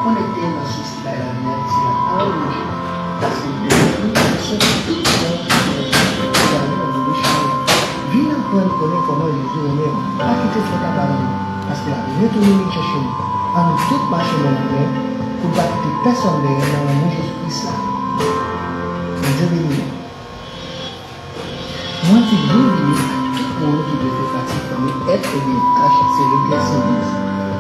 connecter dans le souci de la lumière, c'est la parole. Parce que les gens qui sont viens apprendre comment Jésus est même. Pas quitter ce tabac. Parce que la vie est venue chercher nous. En nous toutes marcher dans la main, pour ne pas quitter personne derrière dans le nom de Jésus-Christ. Dieu béni. Moi, je veux venir à tout le monde qui devait partir comme être et bien H, c'est le bien service.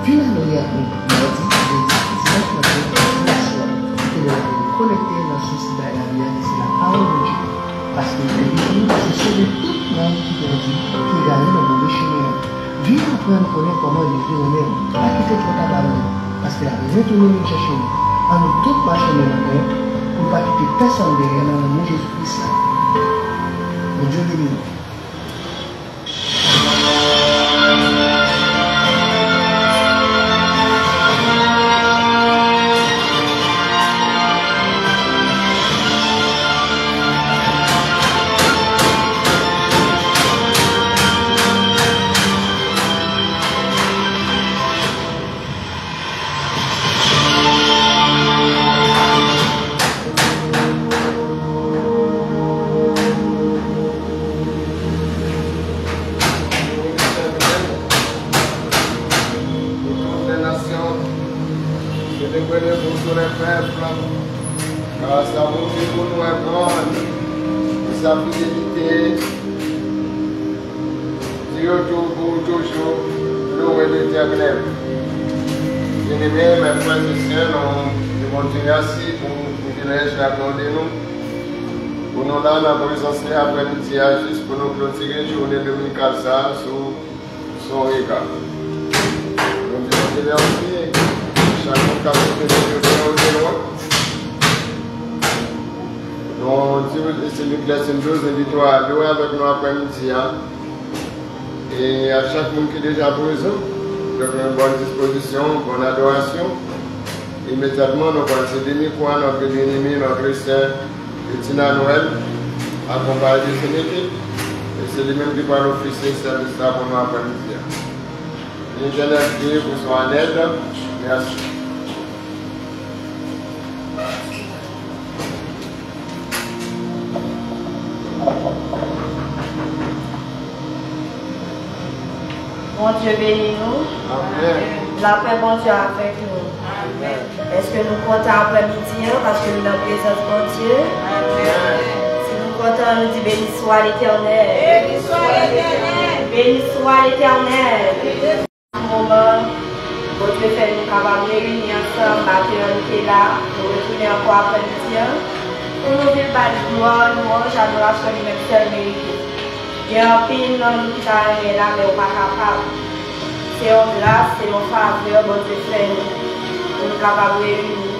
Finalement, il y a un mardi, jeudi, 19 novembre, la soirée, et de la connecter dans le souci de la lumière, c'est la parole de Dieu. Parce que les gens, c'est sauver tout le monde qui perdit, qui est allé dans le mauvais chemin. Viens apprendre à connaître comment Jésus est même. Pas quitter trop ta parole. Parce que la vie est venue chercher nous. En nous toutes marcher dans la main, pour ne pas quitter personne derrière dans le nom de Jésus-Christ. Mon Dieu béni. Grâce à vous qui pour nous apprendre sa fidélité, Dieu tout pour toujours, loué l'Éternel. Bien-aimés, mes frères et sœurs, nous continuons ainsi pour nous privilège d'accorder nous. Pour nous là, dans la présence après-midi, juste pour nous clôturer la journée dominicale sous son regard. Nous disons merci, chacun capable de nous loin. Donc, c'est l'église de nous invitons à louer avec nous après-midi. Et à chaque monde qui est déjà présent, nous avons une bonne disposition, une bonne adoration. Immédiatement, nous allons se donner pour notre bien-aimé, notre Christian, Tina Noël, accompagné de son équipe. Et c'est lui-même qui va l'officier service pour nous après-midi. L'Éternel Dieu vous soit en aide. Merci. Bon Dieu bénis nous. Amen. La paix, bon Dieu, avec nous. Amen. Est-ce que nous comptons après-midi parce que nous sommes en présence de Dieu? Amen. Si nous comptons, nous disons béni soit l'Éternel. Béni soit l'Éternel. Béni soit l'Éternel. En ce moment, bon Dieu fait nous capables de réunir ensemble, matin, qui est là, nous retourner encore après-midi. Pour nous vivre par la gloire, louange, adoration, lui-même seul mérité. Il y a un pile dans nous qui a aimé là, mais on n'est pas capable. C'est une grâce, c'est une faveur, bon Dieu fait nous. Nous sommes capables de réunir.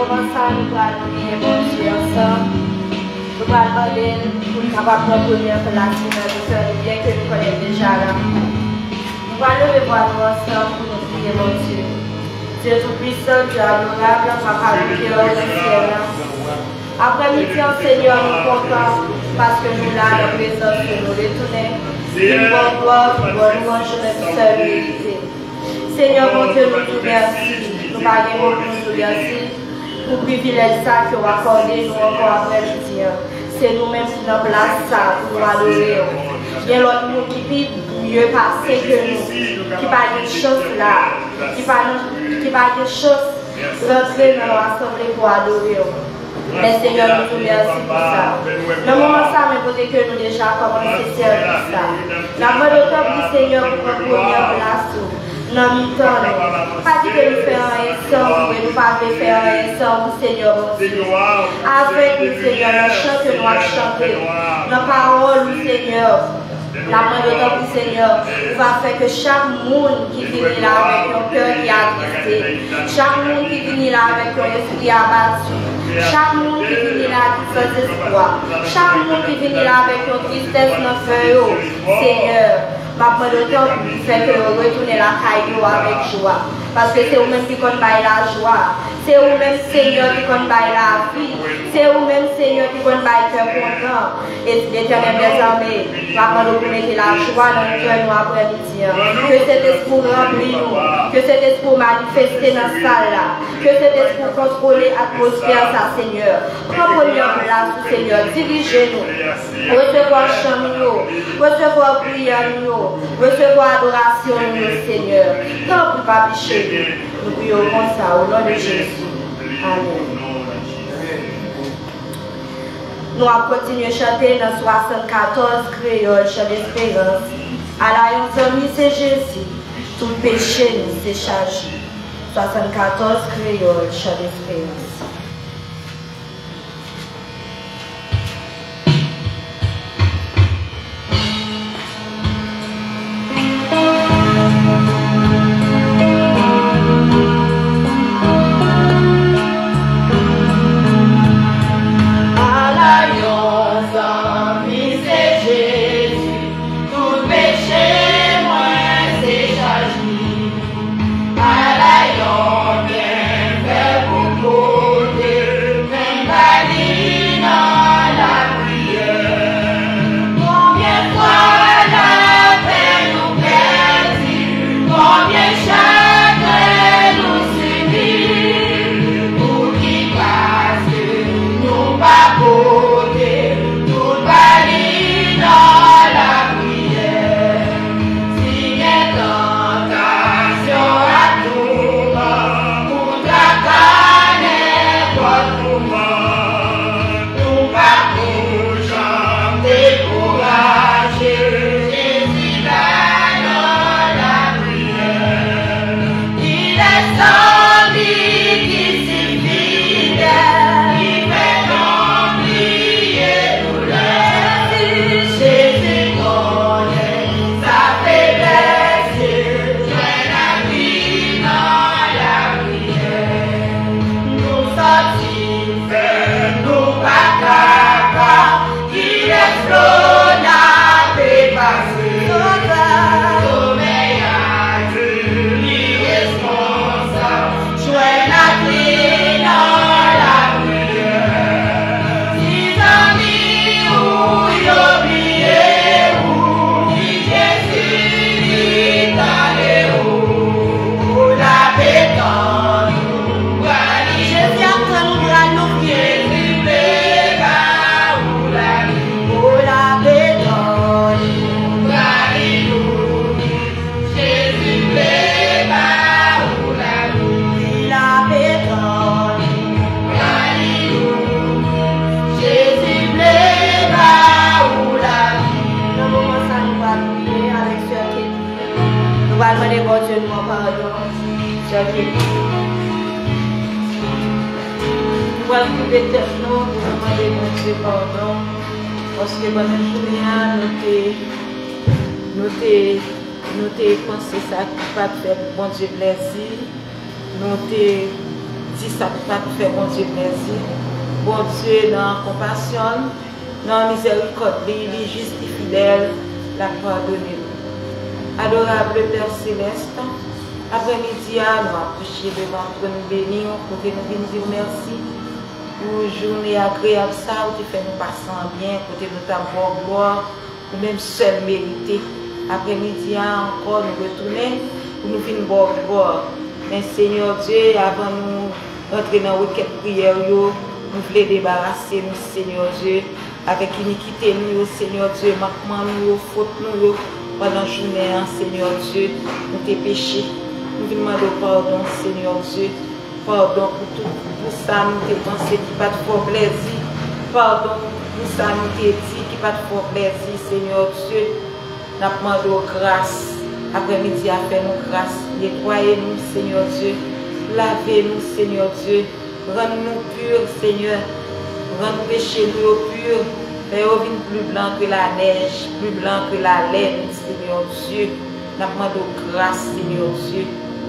moment ça, nous allons prier mon Dieu ensemble. Nous allons demander pour nous capables de première pour la semaine de faire bien que nous connaissons déjà là. Nous allons le voir ensemble pour nous prier mon Dieu. Dieu tout-puissant, Dieu adorable, Papa du cœur du ciel. Après-midi, Seigneur, nous comptons parce que nous là, la présence de nous retourner. Une bonne gloire, une bonne louange, notre seule vérité. Seigneur, mon Dieu, nous te remercions. Nous parlons pour nous remercier pour le privilège ça que vous accordez nous encore après-midi. C'est nous-mêmes qui nous place ça pour nous adorer. Il y a l'autre monde qui vit mieux passé que nous, qui parle de choses là, qui parle de choses rentrer dans l'assemblée pour adorer. Mais Seigneur, nous te remercions pour ça. Dans le moment ça, mais peut-être que nous déjà commencé à servir ça. La bonne auteur du Seigneur pour prendre première place. Non, mi-temps, pas dit que nous faisons un sort, mais nous ne pouvons pas faire un sort pour Seigneur, mon Dieu. Avec nous, Seigneur, le chant que nous avons chanté, nos paroles, Seigneur, la main de notre Seigneur, va faire que chaque monde qui vient là avec un cœur qui a attristé, chaque monde qui vient là avec un esprit abattu, chaque monde qui vient là qui sans espoir, chaque monde qui vient là avec une tristesse dans le feu, Seigneur. Ma main de temps fait que vous retournez la caille avec joie. Parce que c'est vous-même qui compte la joie. C'est vous-même, Seigneur, qui compte la vie. C'est vous-même, Seigneur, qui compte le cœur content. Et l'Éternel des armées, ma main de mettre la joie dans le cœur nous après-midi. Que cet esprit remplit nous. Que cet esprit manifesté dans cette salle-là. Que cet esprit contrôler l'atmosphère, ça, Seigneur. Prends première place, Seigneur. Dirigez-nous. Recevoir chant nous. Recevoir prière nous. Recevoir adoration nous, Seigneur. Tant pour pas pécher, nous prions comme ça au nom de Jésus. Amen. Nous allons continuer à chanter dans 74 créoles, chant d'espérance. À la amis, c'est Jésus. Tout péché nous c'est chargé. 74 créoles, chant d'espérance. Parce que pendant que nous pensé ça qui pas fait bon Dieu plaisir, nous dit ça peut pas faire, bon Dieu, merci. Bon Dieu, dans compassion, dans miséricorde, il est juste et fidèle, la pardonner. Adorable Père Céleste, après-midi, nous approchons devant pour nous bénir, pour nous dire merci pour une journée agréable, ça, où tu fais nous passer en bien, pour nous t'avoir gloire, ou même seul mérité. Après-midi, encore, nous retourner, pour nous finir boire gloire. Mais Seigneur Dieu, avant nous rentrer dans la requête prière, nous voulons débarrasser nous, Seigneur Dieu, avec iniquité, nous, Seigneur Dieu, manquement, nous, faute, nous, pendant la journée, Seigneur Dieu, nous tes péchés. Nous voulons demander pardon, Seigneur Dieu. Pardon pour tout, pour ça, nous t'ai pensé qui pas de fort plaisir. Pardon pour ça, nous t'ai dit qui pas de fort plaisir, Seigneur Dieu. Nous demandons grâce. Après-midi, à faire nos grâces. Nettoyez-nous, Seigneur Dieu. Lavez-nous, Seigneur Dieu. Rends-nous purs, Seigneur. Rends-nous péchés nous purs. Fais-nous plus blanc que la neige, plus blanc que la laine, Seigneur Dieu. Nous demandons grâce, Seigneur Dieu.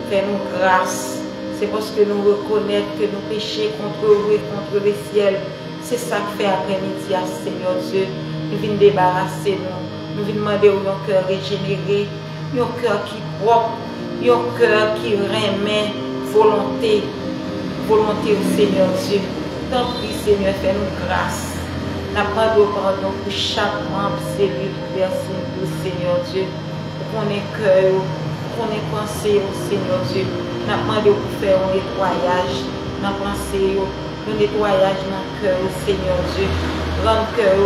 Fais-nous grâce. C'est parce que nous reconnaissons que nous péchons contre vous et contre le ciel. C'est ça que fait après-midi, Seigneur Dieu. Nous venons débarrasser nous. Nous venons demander un cœur régénéré, un cœur qui est propre, un cœur qui remet volonté. Volonté au Seigneur Dieu. Tant pis, Seigneur, fais-nous grâce. Nous demandons pardon pour chaque membre, cellule, personne, au Seigneur Dieu. Pour qu'on ait cœur, pour qu'on ait pensé au Seigneur Dieu. Nous demandons pour faire un nettoyage dans la pensée, un nettoyage dans le cœur, Seigneur Dieu. Rendre le cœur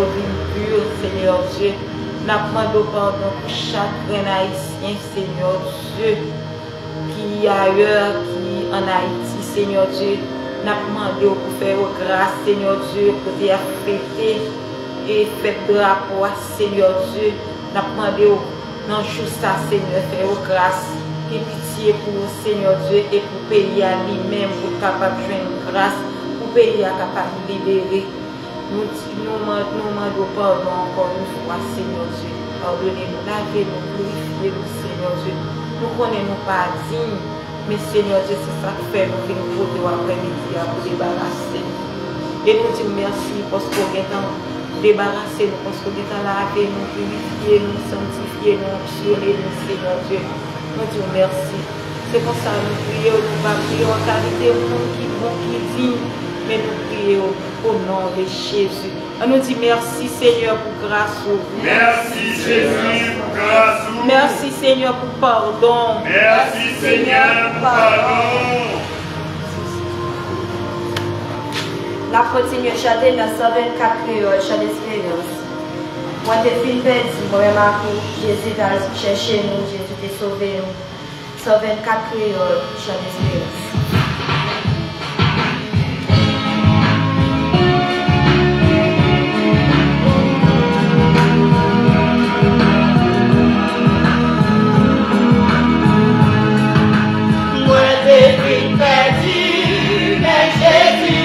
pur, Seigneur Dieu. Nous demandons pardon pour chaque haïtien, Seigneur Dieu, qui est ailleurs, qui est en Haïti, Seigneur Dieu. Nous demandons pour faire grâce, Seigneur Dieu, pour te fêter et faire de rapport, Seigneur Dieu. Nous demandons dans le jour ça, Seigneur, faire grâce. Et pitié pour le Seigneur Dieu et pour le pays à lui-même, pour capable de jouer une grâce, pour le pays à capable de libérer. Nous demandons pardon encore une fois, Seigneur Dieu. Pardonnez-nous, lavez-nous, purifiez-nous, Seigneur Dieu. Nous ne connaissons pas dignes, mais Seigneur Dieu, c'est ça que fait nous venir pour après-midi pour débarrasser. Et nous disons merci parce qu'on est débarrasser nous, parce qu'on est laver nous, purifier nous, sanctifier nous, actionner nous, Seigneur Dieu. Nous disons merci. C'est pour ça que nous prions, nous ne prions en qualité au monde qui est bon, qui est digne, mais nous prions au nom de Jésus. On nous dit merci Seigneur pour grâce. Merci Jésus pour grâce. Merci Seigneur pour pardon. Merci Seigneur pour pardon. La continue à chanter dans 124 créoles, chant d'espérance. Moi, je suis perdu, moi, Jésus t'a cherché nous, Jésus t'a sauvé nous. 124 créoles, chant d'espérance. Jésus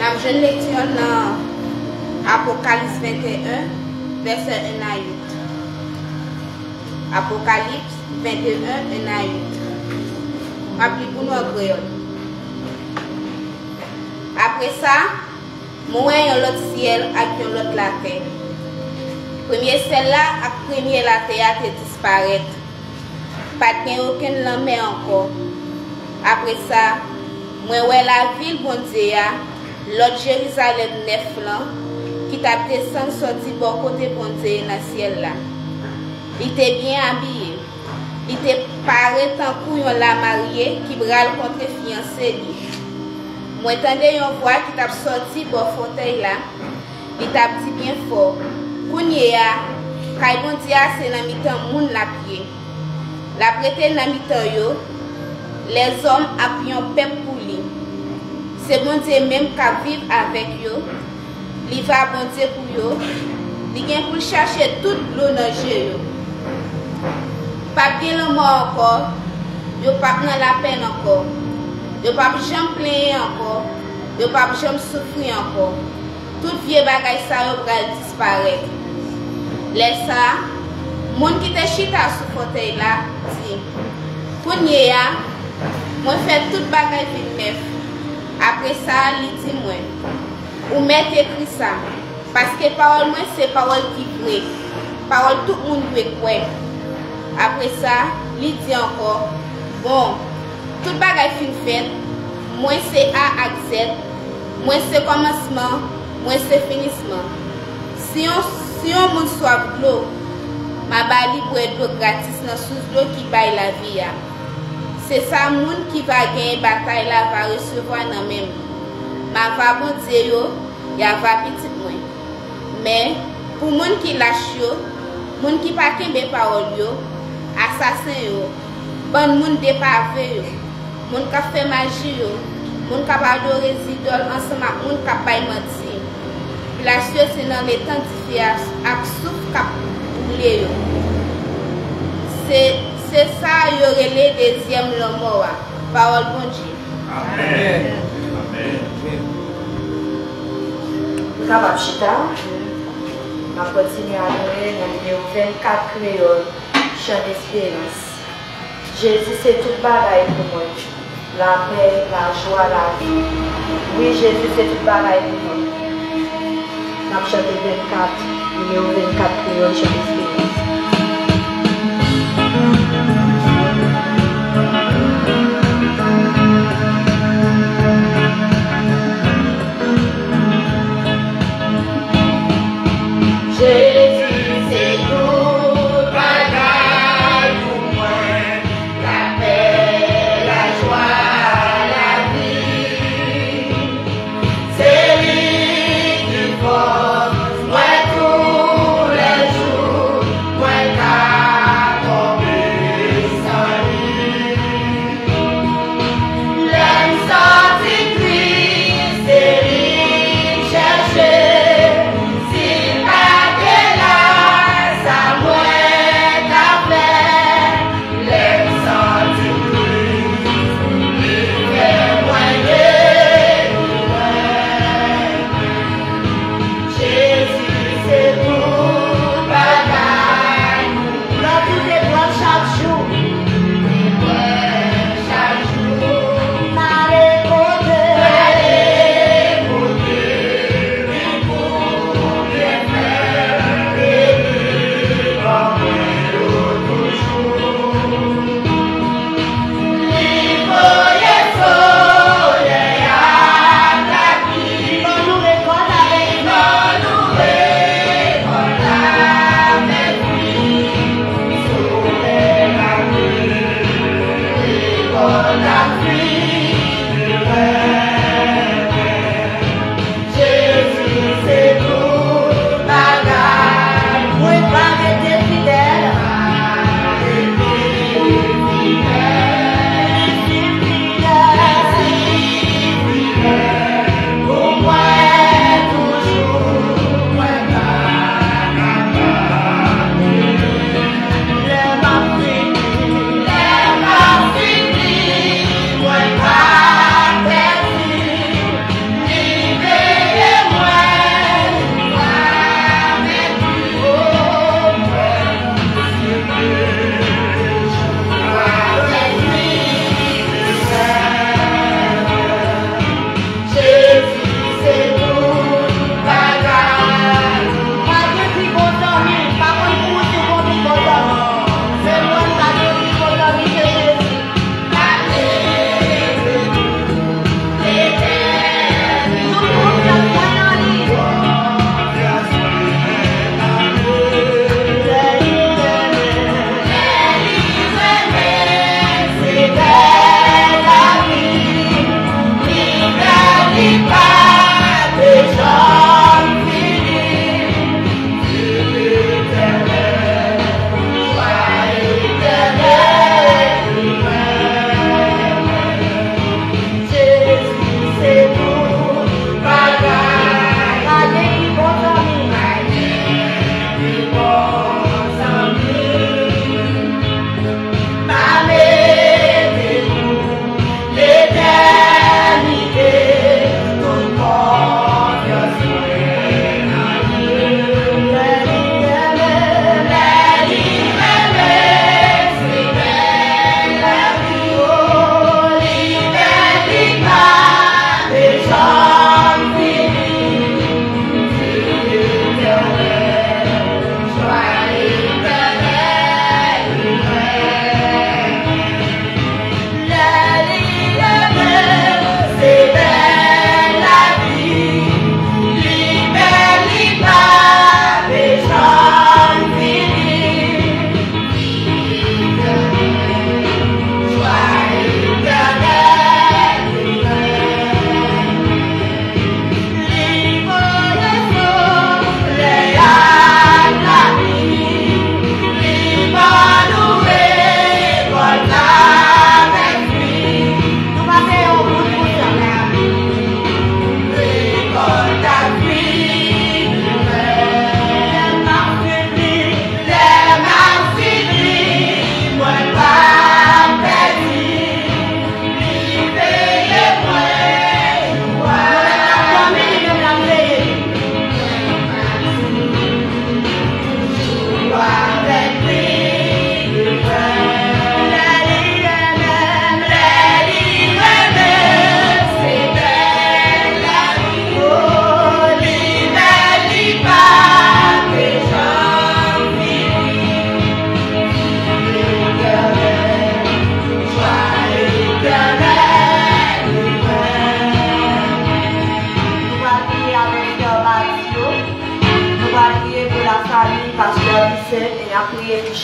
Je lecture dans Apocalypse 21, verset 1 à 8. Apocalypse 21, 1 à 8. Appelez pour nous en créole. Après ça, moi un l'autre ciel et un l'autre la terre. Premier ciel là et premier la terre a disparaître. Pas de aucun lame encore. Après ça, moi la ville bon Dieu, l'autre Jérusalem neuf là, qui t'a descendu sorti bon côté bon Dieu dans le ciel là. Il était bien habillé. Il était paré tant que la mariée qui brale contre fiancé. Moi entendais une voix qui t'a sorti bon fauteuil là. Il t'a dit bien fort. Kounya, kay bon Dieu c'est dans mi-temps moun la pied. La prêter dans mi-temps yo, les hommes appuient un peuple pour lui. C'est bon Dieu même qui vivre avec eux. Il va bon Dieu pour eux. Il vient pour chercher toute l'eau dans jeu. Pas bien le mort encore. Yo pas dans la peine encore. Yo pas jamais plaindre encore. Yo pas jamais souffrir encore. Tout vieux bagay ça yo va disparaître. Laisse ça. Moun qui te chita sous fauteuil là, dit, Kounya, moi fait tout bagay vite neuf. Après ça, il dit moi, ou mettez écrit ça, parce que parole moi c'est parole qui vraie, parole tout le monde veut croire. Après ça, il dit encore, bon, tout bagay fin fait, moi c'est A à Z, moi c'est commencement, moi c'est finissement. Si on monde soit l'eau, ma bali pour être gratis dans sous l'eau qui baille la vie. C'est ça moun qui va gagner bataille là va recevoir dans même. Ma va bon Dieu ya va petit moins. Mais pour moun qui lâche yo, moun qui pas kembe parole yo, assassin yo, bon moun dépavé yo, moun qui fait magie yo, moun qui adorer idole ensemble moun qui baille menti. La chose c'est dans les temps difficiles ak souffle cap boulé yo. C'est ça y aurait le deuxième mot. Parole bon Dieu. Amen. Amen. Nous avons chita. On continue à louer dans le numéro 24 créole, chant d'espérance. Jésus c'est tout bagaille pour moi. La paix, la joie, la vie. Oui, Jésus c'est tout bagaille pour moi. Nous avons chanté 24, numéro 24 créole, chant d'espérance. Jésus, c'est tout bagaille pour moi, la paix, la joie, la vie. C'est lui qui porte moi tous les jours.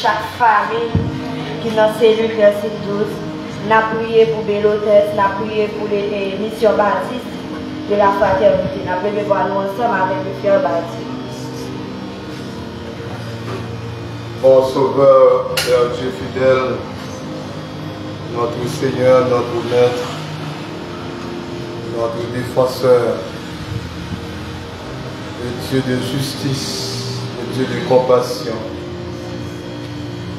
chaque famille qui est dans la cellule verset 12. Nous avons prié pour Bélotes, nous avons prié pour les missions baptistes de la fraternité. Nous avons prié pour nous ensemble avec le frère Baptiste. Bon Sauveur, Père Dieu fidèle, notre Seigneur, notre Maître, notre défenseur, le Dieu de justice, le Dieu de compassion.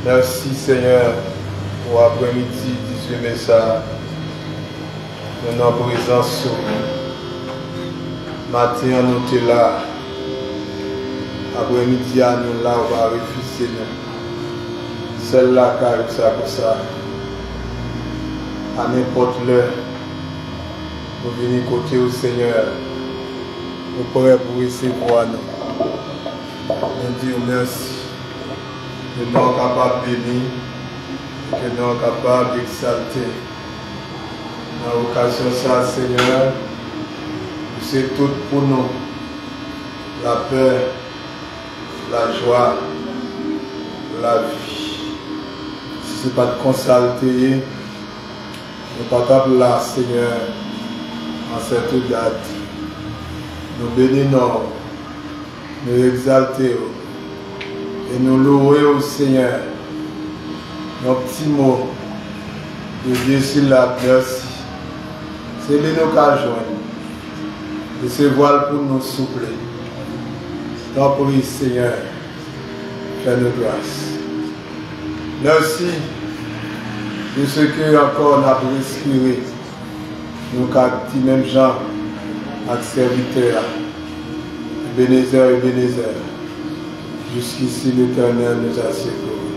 Merci Seigneur pour après-midi 18 mai ça, de notre présence sur nous. Matin nous sommes là, après-midi nous là, on va refuser nous. Celle-là qui arrive ça comme ça, à n'importe l'heure, nous venons côté au Seigneur, nous pourrons pour recevoir nous. Nous disons merci. Que nous sommes capables de bénir, que nous sommes capables d'exalter. Dans l'occasion de ça, Seigneur, c'est tout pour nous. La paix, la joie, la vie. Si ce n'est pas de consulter, nous ne sommes pas là, Seigneur, en cette date. Nous bénissons, nous exaltons. Et nous louons au Seigneur. Nos petits mots de Dieu la merci. C'est lui nous qu'à joindre. Et ce voile pour nous soupler. T'en prie, Seigneur. Fais-nous grâce. Merci de ce que encore on a respiré. Nous qui même gens, avec serviteurs, Ebenezer, Ebenezer. Jusqu'ici, l'Éternel nous a secourus.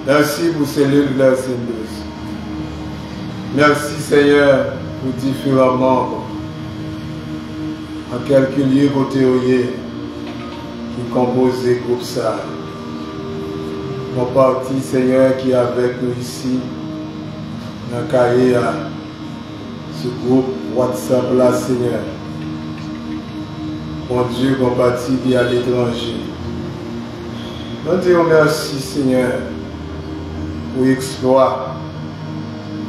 Merci pour cellule verset 12. Merci Seigneur pour différents membres. En quelques lieux côté qui composent le groupe ça. Mon parti Seigneur qui est avec nous ici, dans Cahier, ce groupe WhatsApp là Seigneur. Mon Dieu, mon parti qui est à l'étranger. Nous disons merci Seigneur pour l'exploit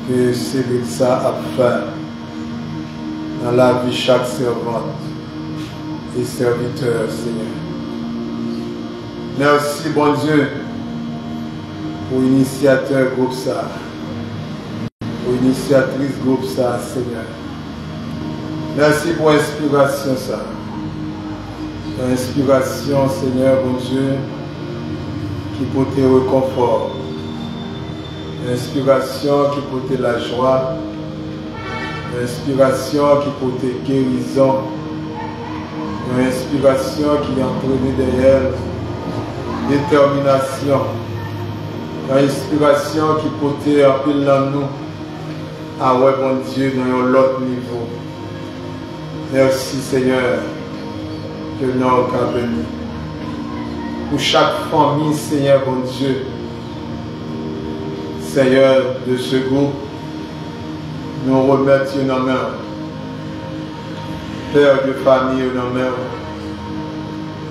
que c'est ça a fait dans la vie de chaque servante et serviteur, Seigneur. Merci, bon Dieu, pour l'initiateur groupe ça, pour l'initiatrice groupe ça, Seigneur. Merci pour l'inspiration ça. L'inspiration, Seigneur, bon Dieu, qui porte le réconfort. L'inspiration qui porte la joie. L'inspiration qui porte guérison. L'inspiration qui entraîne derrière détermination. L'inspiration qui porte en pile dans nous. Ah ouais, bon Dieu, dans l'autre niveau. Merci, Seigneur, que nous avons béni. Pour chaque famille, Seigneur, bon Dieu, Seigneur, de ce groupe, nous remettons nos mains. Père de famille, nos mains.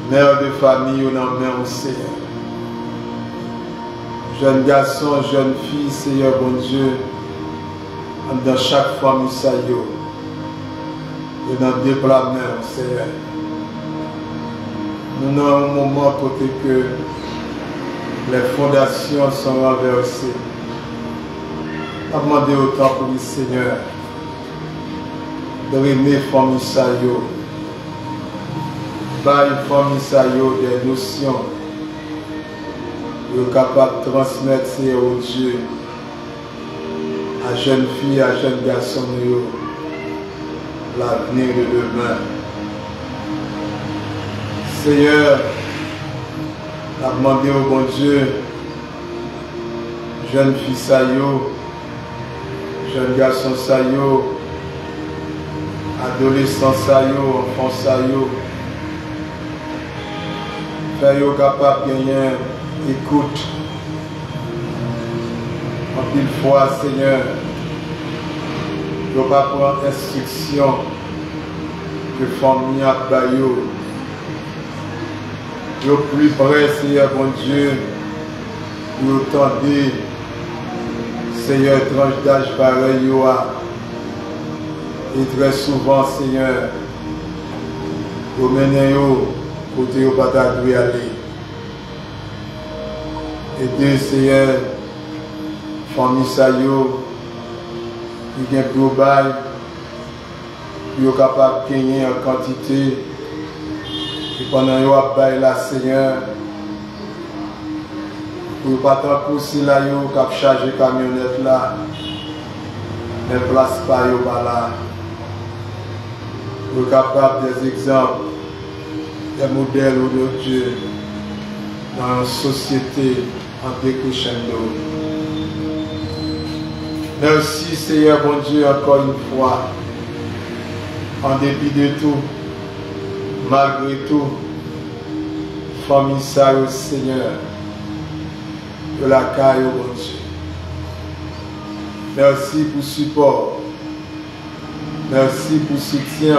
Mère de famille, nos mains, Seigneur. Jeunes garçons, jeunes filles, Seigneur, bon Dieu, dans chaque famille, ça y est. Et dans le déploiement, Seigneur. Nous avons un moment côté que les fondations sont renversées. On a demandé autant pour le Seigneur de remettre famille Sayo. Par une famille Sayo des notions. Pour capable de transmettre ces au Dieu à jeunes filles, à jeunes garçons, l'avenir de demain. Seigneur, on a demandé au bon Dieu, jeune fille Sayo, jeune garçon Sayo, adolescent Sayo, enfant Sayo, faire capable de gagner écoute. En pile fois, Seigneur, ne pas prendre instruction que famille a baillot. Le plus près, Seigneur, bon Dieu, nous tendez, Seigneur, tranche d'âge pareil, et très souvent, Seigneur, vous menez côté au bataille aller. Et Dieu, Seigneur, famille Sayo, qui vient pour bail, qui est capable de gagner en quantité. Et pendant que vous avez là, Seigneur, vous ne pouvez pas tant si là, vous avez chargé la camionnette là, ne place pas là. Vous êtes capable des exemples, des modèles de Dieu dans la société en décrochando. Merci, Seigneur, bon Dieu, encore une fois, en dépit de tout. Malgré tout, famille Sayo, Seigneur, de la caille, bon Dieu. Merci pour le support. Merci pour le soutien.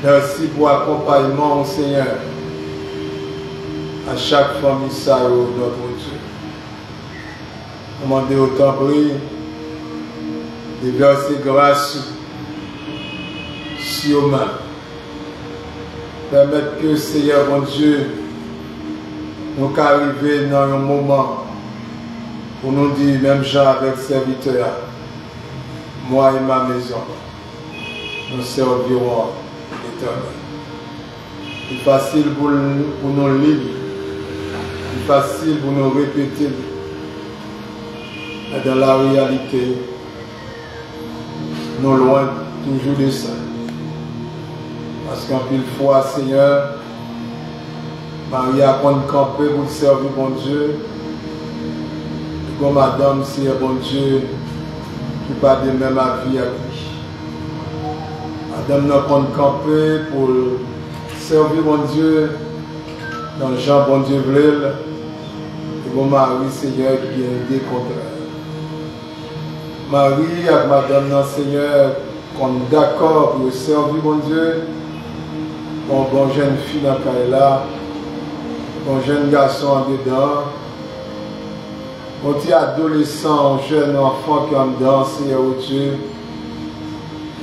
Merci pour l'accompagnement, Seigneur, à chaque famille Sayo, notre Dieu. Demandez au temps pris de verser grâce sur main. Permettre que, Seigneur, mon Dieu, nous arrivions dans un moment où nous disons, même Jean avec serviteur, moi et ma maison, nous servirons l'Éternel. C'est facile pour nous lire, c'est facile pour nous répéter, mais dans la réalité, nous loin toujours de ça. Parce qu'en pile fois, Seigneur, Marie a camper pour le servir, bon Dieu. Et comme madame, c'est bon Dieu, qui pas de même avis avec lui. Madame n'a pas camper pour servir, bon Dieu, dans le genre, bon Dieu, voulait. Et bon Marie, Seigneur, qui est des contraires. Marie, avec madame, Seigneur, qu'on est d'accord pour servir, bon Dieu. Bon jeune fille dans Kaila, bon jeune garçon en dedans, bon petit adolescent, jeune enfant qui en dedans, Seigneur Dieu,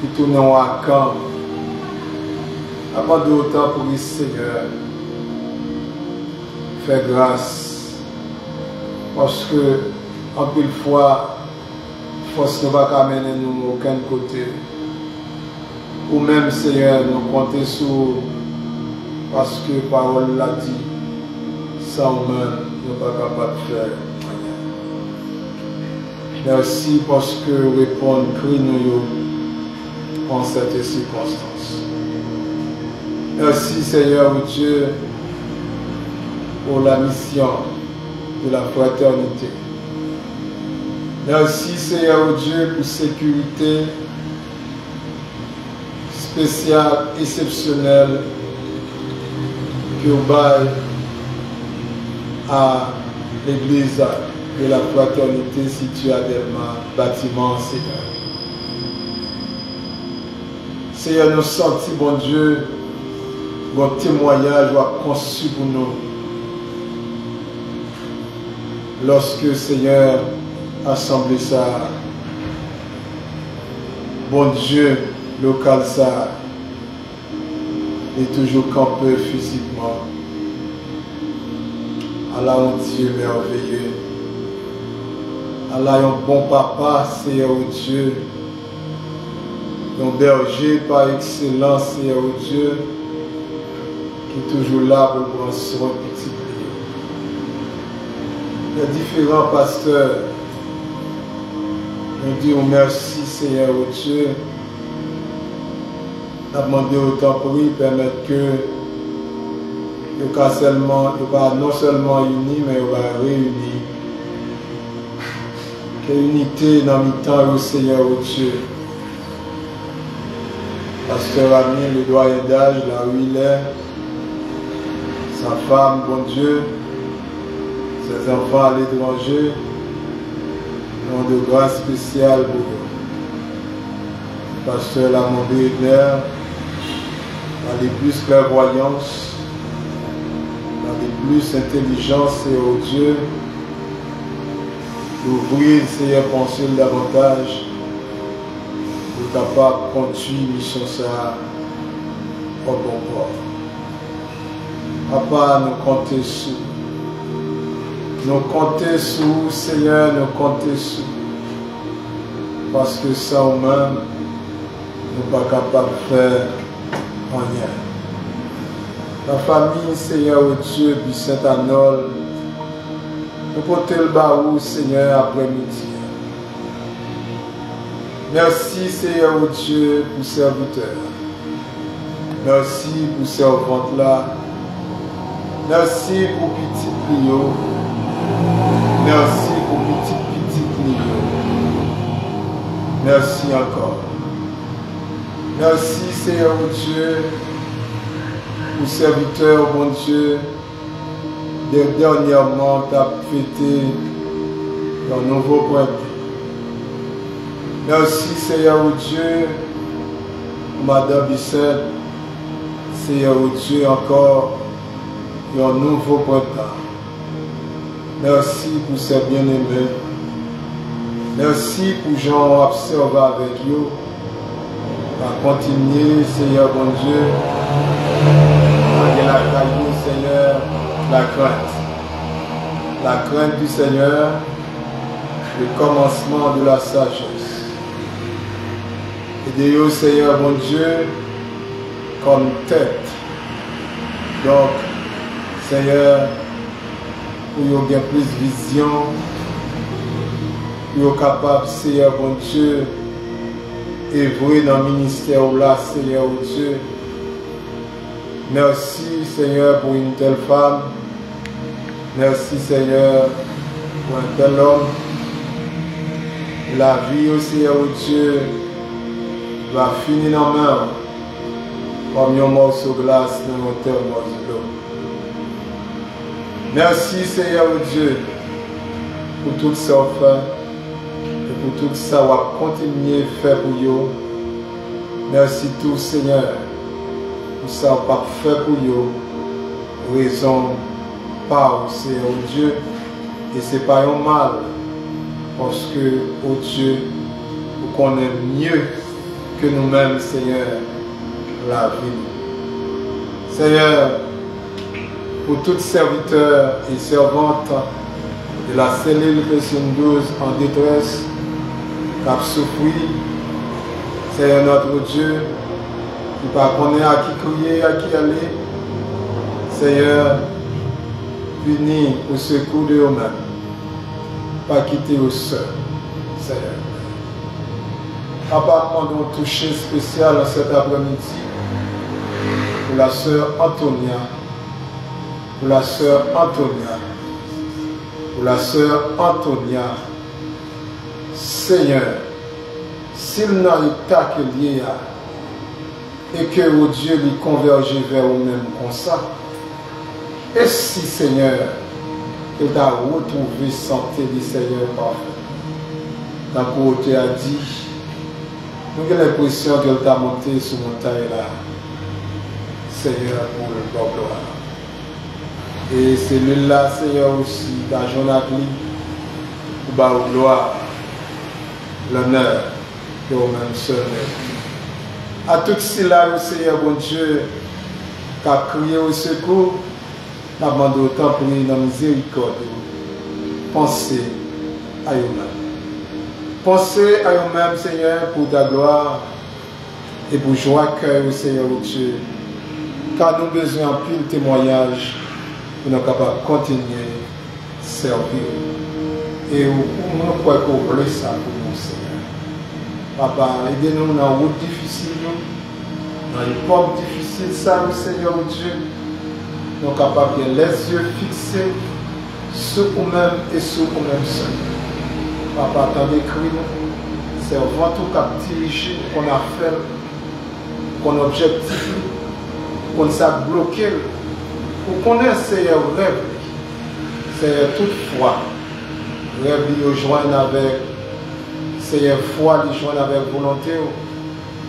qui tourne à camp. Avant de autant pour le Seigneur, fais grâce. Parce que, en plus de fois, force ne va pas mener nous à aucun côté. Ou même, Seigneur, nous compter sur, parce que la parole l'a dit, sans même, nous ne sommes pas capables de faire rien. Merci parce que répondre crie nous en cette circonstance. Merci, Seigneur Dieu, pour la mission de la fraternité. Merci, Seigneur Dieu, pour sécurité spéciale, exceptionnelle, que vous baillez à l'église de la fraternité située à Delma, bâtiment Seigneur. Seigneur, nous sentons, bon Dieu, votre témoignage va conçu pour nous. Lorsque, Seigneur, assemblé ça, bon Dieu, local ça, est toujours campé physiquement. Allah, un Dieu merveilleux. Allah, un bon papa, Seigneur Dieu. Un berger par excellence, Seigneur Dieu, qui est toujours là pour prendre soin de petit pays. Il y a différents pasteurs. Nous disons merci, Seigneur Dieu. Nous avons demandé au temps pour lui permettre que nous soient non seulement unis, mais nous soient réunis. Que l'unité dans le temps au Seigneur Dieu. Pasteur Ami, le doyen d'âge, là où il est, sa femme, bon Dieu, ses enfants à l'étranger, ont de grâce spéciale pour eux. Pasteur Lamont Bédner, a des plus clairvoyance, a des plus intelligence et au Dieu, d'ouvrir ses pensées davantage. Pour capable de continuer mission ça au bon port. Papa, nous comptons sur. Nous comptons sur, Seigneur, nous comptons sur. Parce que ça nous-mêmes, nous ne sommes pas capables de faire rien. La famille, Seigneur, Dieu, du Saint-Anol, nous portons le barou, Seigneur, après-midi. Merci, Seigneur Dieu, pour serviteur. Merci pour servante là. Merci pour petit Clio. Merci pour petit Clio. Merci encore. Merci, Seigneur Dieu, pour serviteur, mon Dieu. Dernièrement, tu as fêté un nouveau point de vue. Merci, Seigneur Dieu, Madame Bissette, Seigneur Dieu, encore un nouveau printemps. Merci pour ces bien-aimés. Merci pour Jean observer avec vous. À continuer, Seigneur bon Dieu, à la caillou, Seigneur, la crainte. La crainte du Seigneur, le commencement de la sagesse. Aidez-nous, Seigneur mon Dieu, comme tête. Donc, Seigneur, pour nous avoir plus de vision, pour nous capable, Seigneur mon Dieu, œuvrer dans le ministère là, Seigneur Dieu. Merci, Seigneur, pour une telle femme. Merci, Seigneur, pour un tel homme. La vie, Seigneur Dieu, va finir dans la main comme un morceau de glace dans un tel morceau. Merci, Seigneur Dieu, pour tout ça fait et pour tout ça qu'on va continuer à faire pour vous. Merci tout, Seigneur, pour ça qu'on va faire pour vous. Raison par Seigneur Dieu, et ce n'est pas un mal, parce que, oh Dieu, vous connaissez mieux que nous-mêmes, Seigneur, la vie. Seigneur, pour tous serviteurs et servantes de la cellule P12 en détresse, qui a souffert, Seigneur notre Dieu, qui ne connaît pas à qui crier, à qui aller, Seigneur, unis au secours de eux-mêmes, pas quitter au seul, Seigneur. Papa, demandons un toucher spécial cet après-midi pour la sœur Antonia, pour la sœur Antonia, pour la sœur Antonia. Seigneur, s'il n'a pas que lié et que oh Dieu lui converge vers vous-même comme ça, et si Seigneur, il t'a retrouvé santé du Seigneur parfait, quand pour tu as dit, nous avons l'impression qu'elle t'a monté sur la montagne là, Seigneur, pour le gloire. Et celui-là, Seigneur, aussi, dans Jonathan, pour la gloire, l'honneur, que vous-même seul. À tout cela, Seigneur, bon Dieu, qui a crié au secours, nous demandons autant pour une miséricorde. Pensez à vous-même. Pensez à vous-même, Seigneur, pour ta gloire et pour joie cœur, Seigneur, Dieu. Car nous avons besoin de pile témoignage pour nous capables de continuer à servir. Et nous croyons qu'on voulait ça pour nous, Seigneur. Papa, aidez-nous dans les routes difficiles, dans les portes difficiles, ça, Seigneur Dieu. Nous sommes capables de les yeux fixés sur nous-mêmes et sur nous-mêmes seuls. Papa, attendez, crie-nous. Servant tout cap dirigé, qu'on a fait, qu'on objectif, qu'on s'est bloqué, pour qu'on ait Seigneur rêve. Seigneur, toutefois, rêve de joindre avec Seigneur, foi, de joindre avec volonté,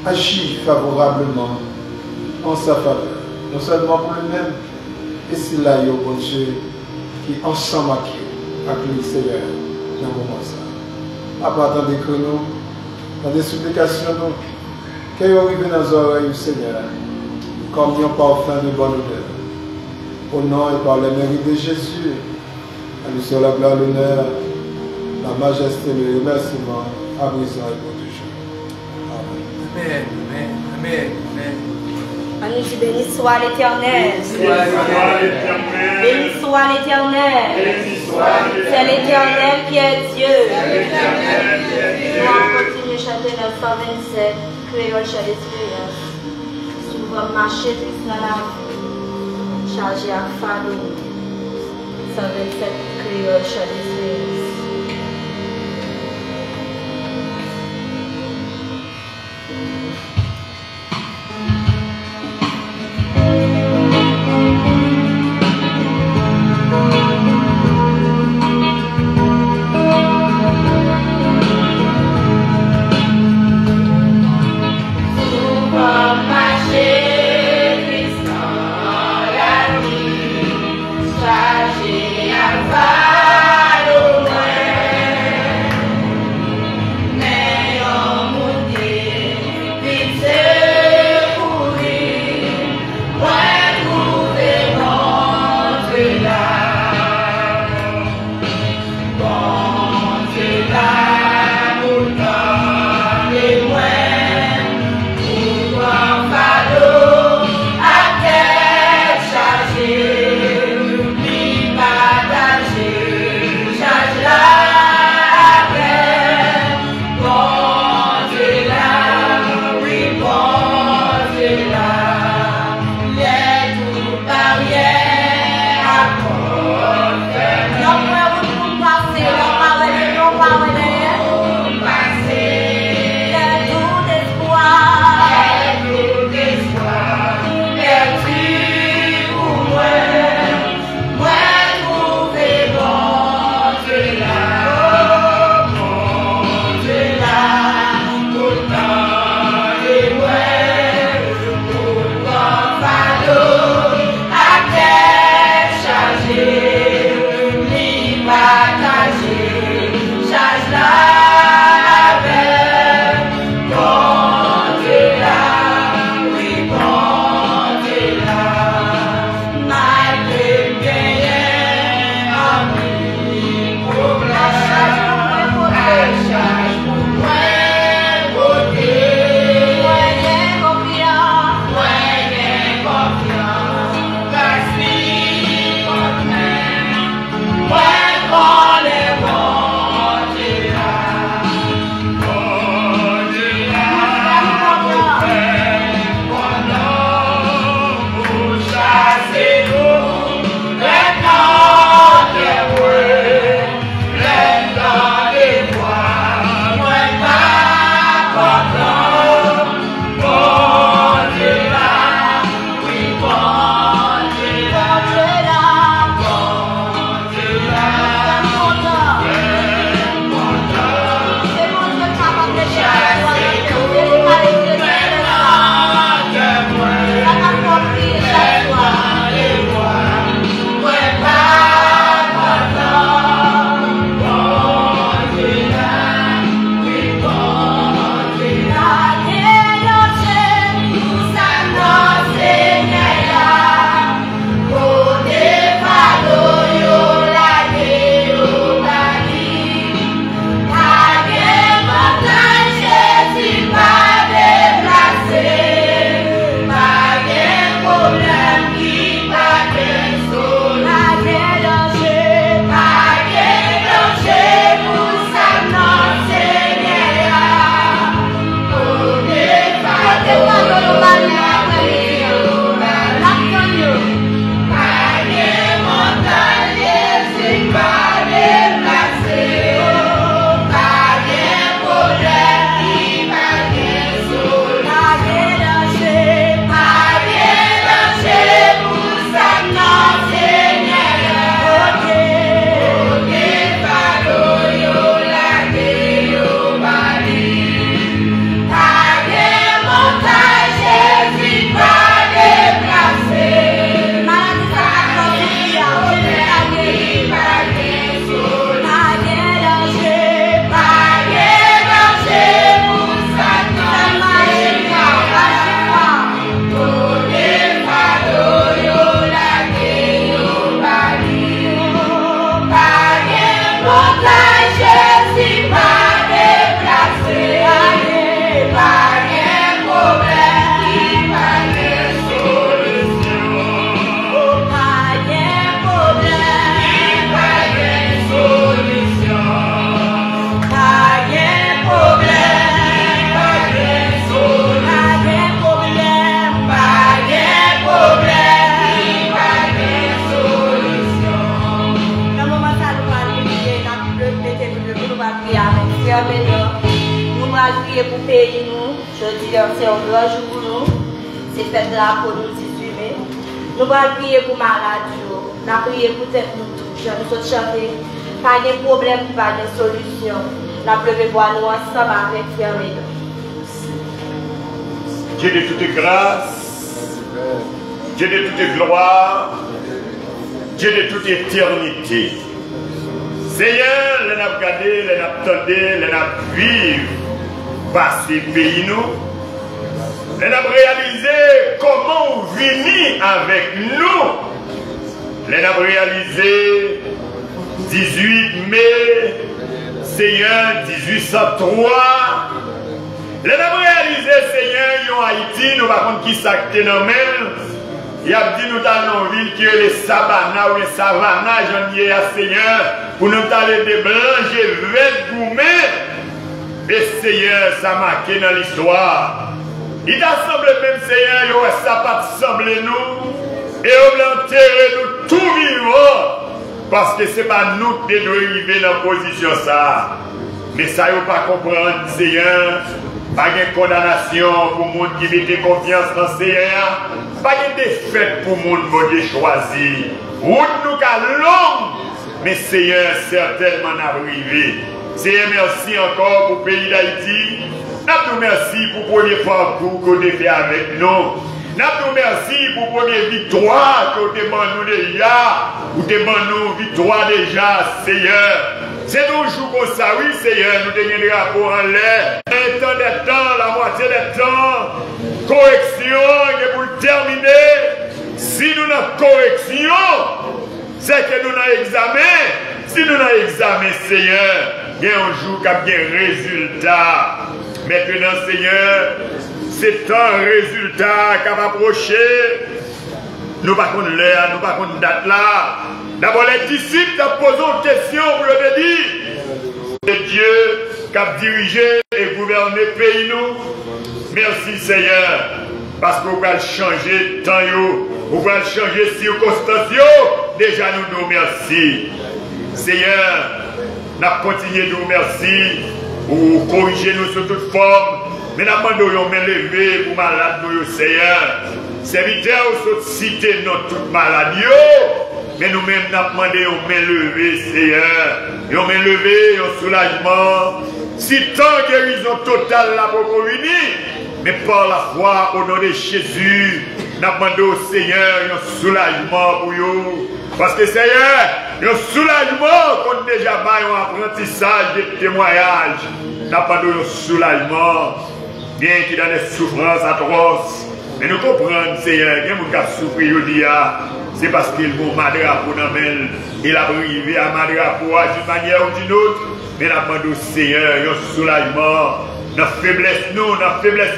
agir favorablement en sa faveur. Non seulement pour lui-même, et c'est là, bon Dieu, qui ensemble avec le Seigneur dans le moment ça. Papa, attendez que nous, dans des supplications, qu'il arrive dans nos oreilles, Seigneur, comme un parfum de bonne odeur. Au nom et par le mérite de Jésus, à nous sur la gloire, l'honneur, la majesté, le remerciement, à présent et pour toujours. Amen. Amen. Amen. Amen. On nous dit béni soit l'Éternel. Béni soit l'Éternel. C'est l'Éternel qui est Dieu. Nous allons continuer à chanter le 127, Créole chez l'Espérance. Si nous allons marcher plus dans la vie, chargé à fardeau. 127, Créole chez l'Espérance. Chargé à fardeau. Je dis c'est un grand jour pour nous. C'est fait de la pour nous 18 mai. Nous allons prier pour malade. Nous allons prier pour tête nous tous. Nous sommes chanter. Pas de problème, pas de solution. Nous allons lever pour nous ensemble avec Frère. Dieu de toute grâce, Dieu de toute gloire, Dieu de toute éternité. Seigneur, les n'a regardé, les n'a attendu, les n'a vivre par ces pays nous. Les n'a réalisé comment vous venez avec nous. Les n'a réalisé 18 mai, Seigneur, 1803. Les n'a réalisé, Seigneur, en Haïti, nous ne savons pas qui s'acte dans le même. Il a dit nous dans nos villes qui est les Savannah ou les Savannah, j'en ai à Seigneur, pour nous aller des blancs, j'ai vu gourmet. Et Seigneur, ça marqué dans l'histoire. Il t'a semblé même, Seigneur, ça pas semblé nous. Et on l'a enterré nous tout vivant. Parce que ce n'est pas nous qui devons arriver dans la position ça. Mais ça, il ne faut pas comprendre, Seigneur. Pas de condamnation pour le monde qui met confiance dans le Seigneur. Pas de défaite pour le monde qui a choisi. Route nous est longue, mais Seigneur certainement arrivé. Seigneur, merci encore pour le pays d'Haïti. Nous merci pour le premier parcours que vous avez fait avec nous. Nous merci pour la première victoire que vous demandez déjà. Vous demandez victoire déjà, Seigneur. C'est toujours comme ça, oui, Seigneur, nous devons des rapports en l'air. Un temps des temps, la moitié des temps, correction, et pour le terminer, si nous avons correction, c'est que nous avons examen. Si nous avons examen, Seigneur, il y a un jour qui a bien résultat. Maintenant, Seigneur, c'est un résultat qui va approcher. Nous ne pouvons pas l'heure, nous ne pouvons pas date là. D'abord, les disciples ont posé une question pour le dire. C'est Dieu qui a dirigé et gouverné le pays. Nous. Merci Seigneur, parce que vous allez changer le temps, vous allez changer les circonstances. Déjà, nous nous remercions. Seigneur, nous continuons de nous remercier pour corriger nous sur toute forme. Mais nous demandons de lever pour malade, Seigneur. Serviteurs, nous sommes cités dans toute maladie. Mais nous-mêmes, nous demandons de lever, Seigneur. Nous avons levé un soulagement. Si tant guérison totale là pour venir, mais par la foi au nom de Jésus, nous demandons au Seigneur un soulagement pour vous. Parce que Seigneur, un soulagement qu'on a déjà un apprentissage de témoignage. Nous demandons un soulagement, bien qu'il y ait des souffrances atroces. Mais nous comprenons, Seigneur, qu'il y a des gens qui souffrent, c'est parce qu'il vont madrapo dans le il a arrivé à madrapo d'une manière ou d'une autre. Mais nous demandons au Seigneur un soulagement. Dans la faiblesse, nous, dans la faiblesse,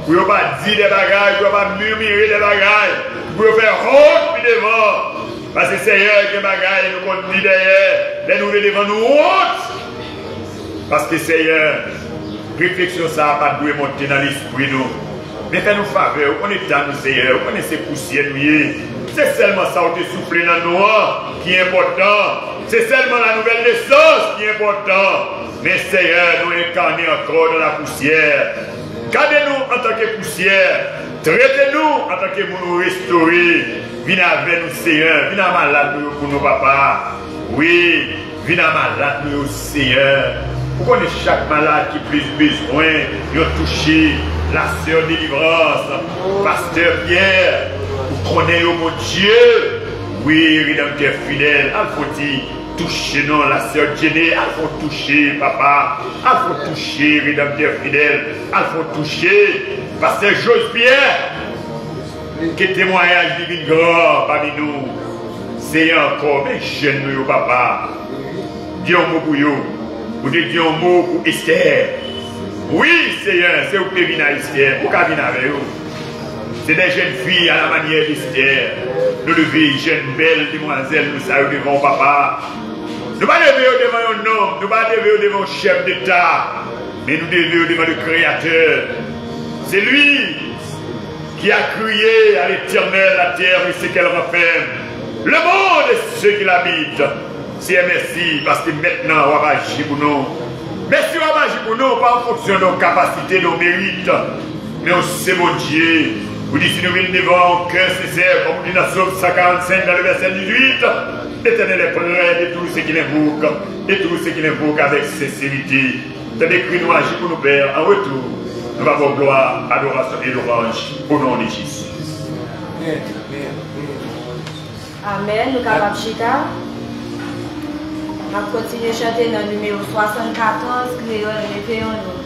pour ne pas dire des bagages, pour ne pas murmurer des bagages, pour faire honte devant. Parce que Seigneur, que bagages nous conduit derrière, les nous devant nous honte. Parce que Seigneur, réflexion ça n'a pas dû monter dans l'esprit nous. Mais fais-nous faveur, on est dans nous, Seigneur, on est ces poussières nouées. C'est seulement ça qui est soufflé dans nous qui est important. C'est seulement la nouvelle naissance qui est important. Mais Seigneur, nous incarner encore dans la poussière. Gardez-nous en tant que poussière. Traitez-nous en tant que nous restaurer. Venez avec nous, Seigneur. Venez à malade pour nos papas. Oui, venez à malade nous, Seigneur. Pour qu'on ait chaque malade qui plus besoin de toucher la sœur délivrance, Pasteur Pierre, pour qu'on ait, oh mon Dieu, oui, rédempteur fidèle, il faut toucher non, la sœur Jenny, il faut toucher papa, il faut toucher rédempteur fidèle, il faut toucher Pasteur Joseph-Pierre, qui témoignage divin grand parmi nous, c'est encore, mais jeune nous, papa, dis un mot pour vous. Vous dites un mot pour Esther. Oui, Seigneur, c'est vous qui venez à Esther. Vous qui venez avec vous. C'est des jeunes filles à la manière d'Esther. Nous devons, jeunes belles demoiselles, nous saluons devant papa. Nous ne devons pas devant un homme, nous ne devons pas devant un chef d'État, mais nous devons devant le Créateur. C'est lui qui a crié à l'Éternel la terre et ce qu'elle renferme. Le monde et ceux qui l'habitent. C'est merci parce que maintenant on va agir pour nous. Merci à magie pour nous, pas en fonction de nos capacités, de nos mérites. Mais aussi, mon Dieu, vous dites si nous venons devant un cœur sincère, comme dit dans Psaume 145 dans le verset 18, l'Éternel est près de tout ce qu'il invoque, et tout ce qu'il invoque avec sincérité. Tandis nous agir pour nous Père, en retour, nous avons gloire, adoration et louange au nom de Jésus. Amen. Nous sommes capables de chita. On va continuer à chanter dans le numéro 74, Créole réveillons-nous.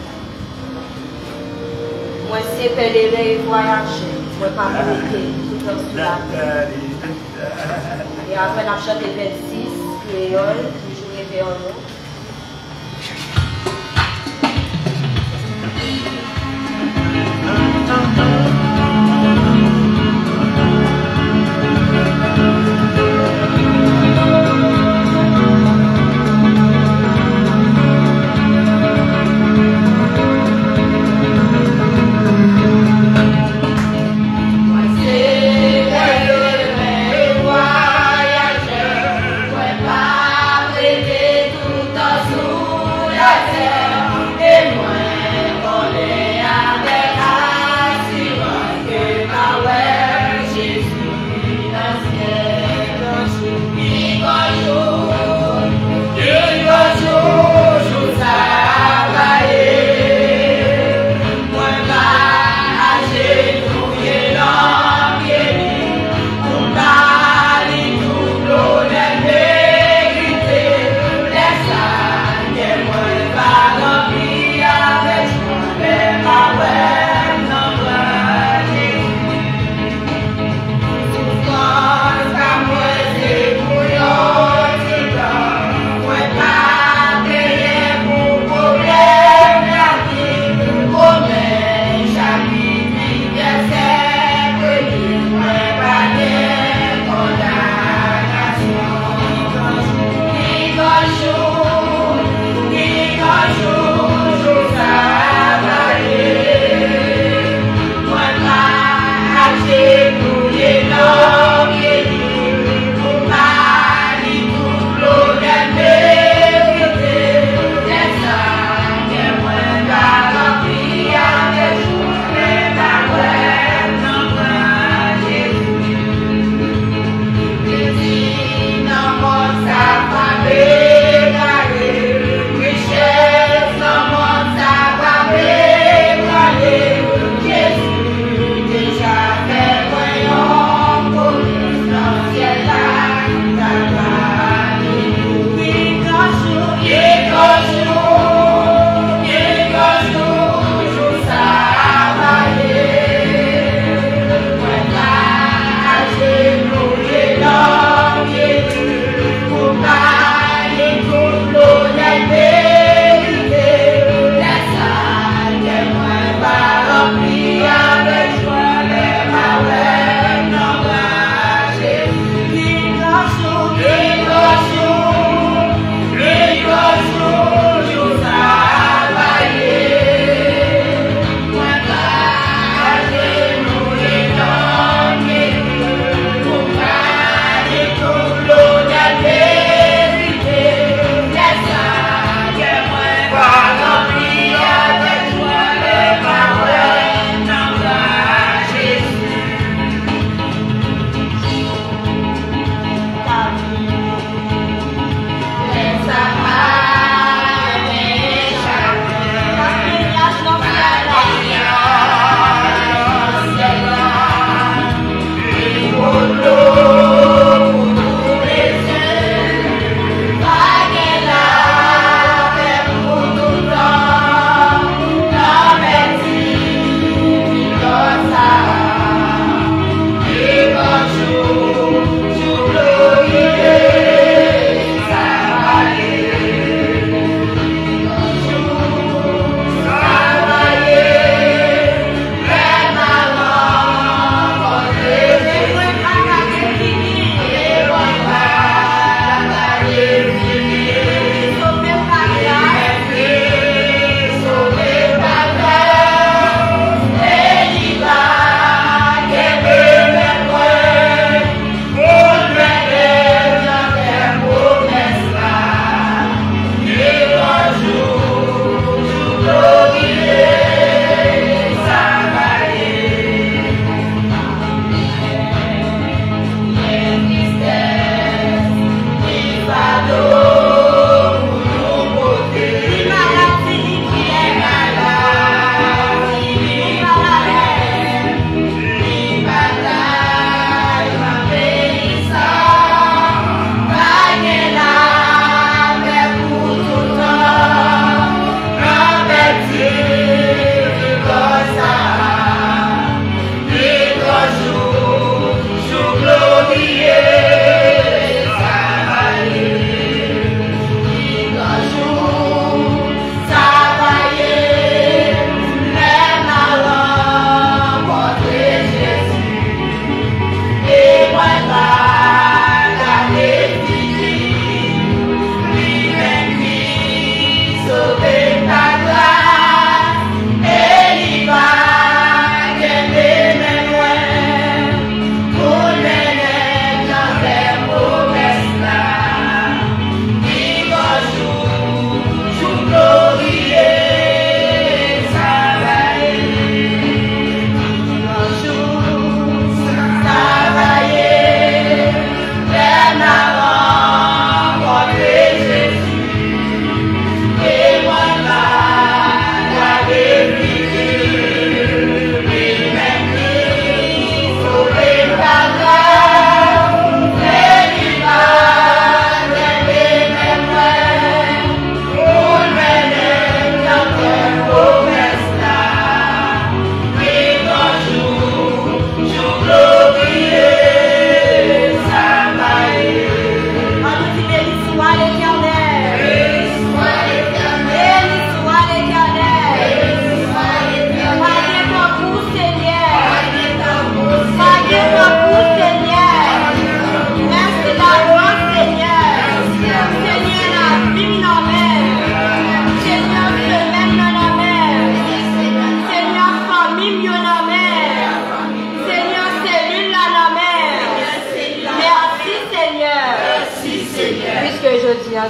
Moi, c'est pédéré et voyager. Moi, pas bloqué. Tout comme cela. Et après, on a chanté 26, Créole, toujours réveillons-nous. Tout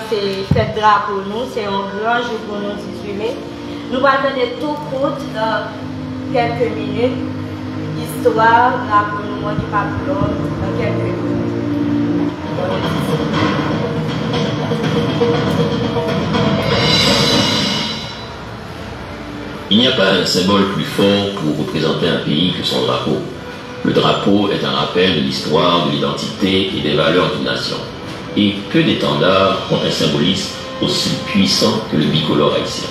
c'est fête drapeau nous, c'est un grand jour pour nous tituler. Nous allons attendre tout court dans quelques minutes. Histoire, drapeau nous, moi qui parle dans quelques minutes. Il n'y a pas un symbole plus fort pour représenter un pays que son drapeau. Le drapeau est un rappel de l'histoire, de l'identité et des valeurs d'une nation. Et peu d'étendards ont un symbolisme aussi puissant que le bicolore haïtien.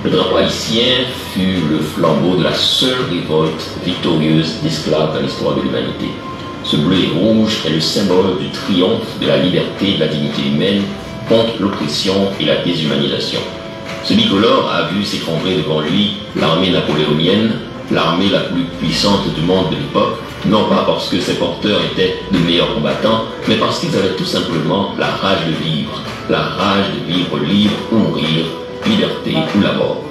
Le drapeau haïtien fut le flambeau de la seule révolte victorieuse d'esclaves dans l'histoire de l'humanité. Ce bleu et rouge est le symbole du triomphe de la liberté et de la dignité humaine contre l'oppression et la déshumanisation. Ce bicolore a vu s'effondrer devant lui l'armée napoléonienne, l'armée la plus puissante du monde de l'époque, non pas parce que ses porteurs étaient de meilleurs combattants, mais parce qu'ils avaient tout simplement la rage de vivre libre ou mourir, liberté ou la mort.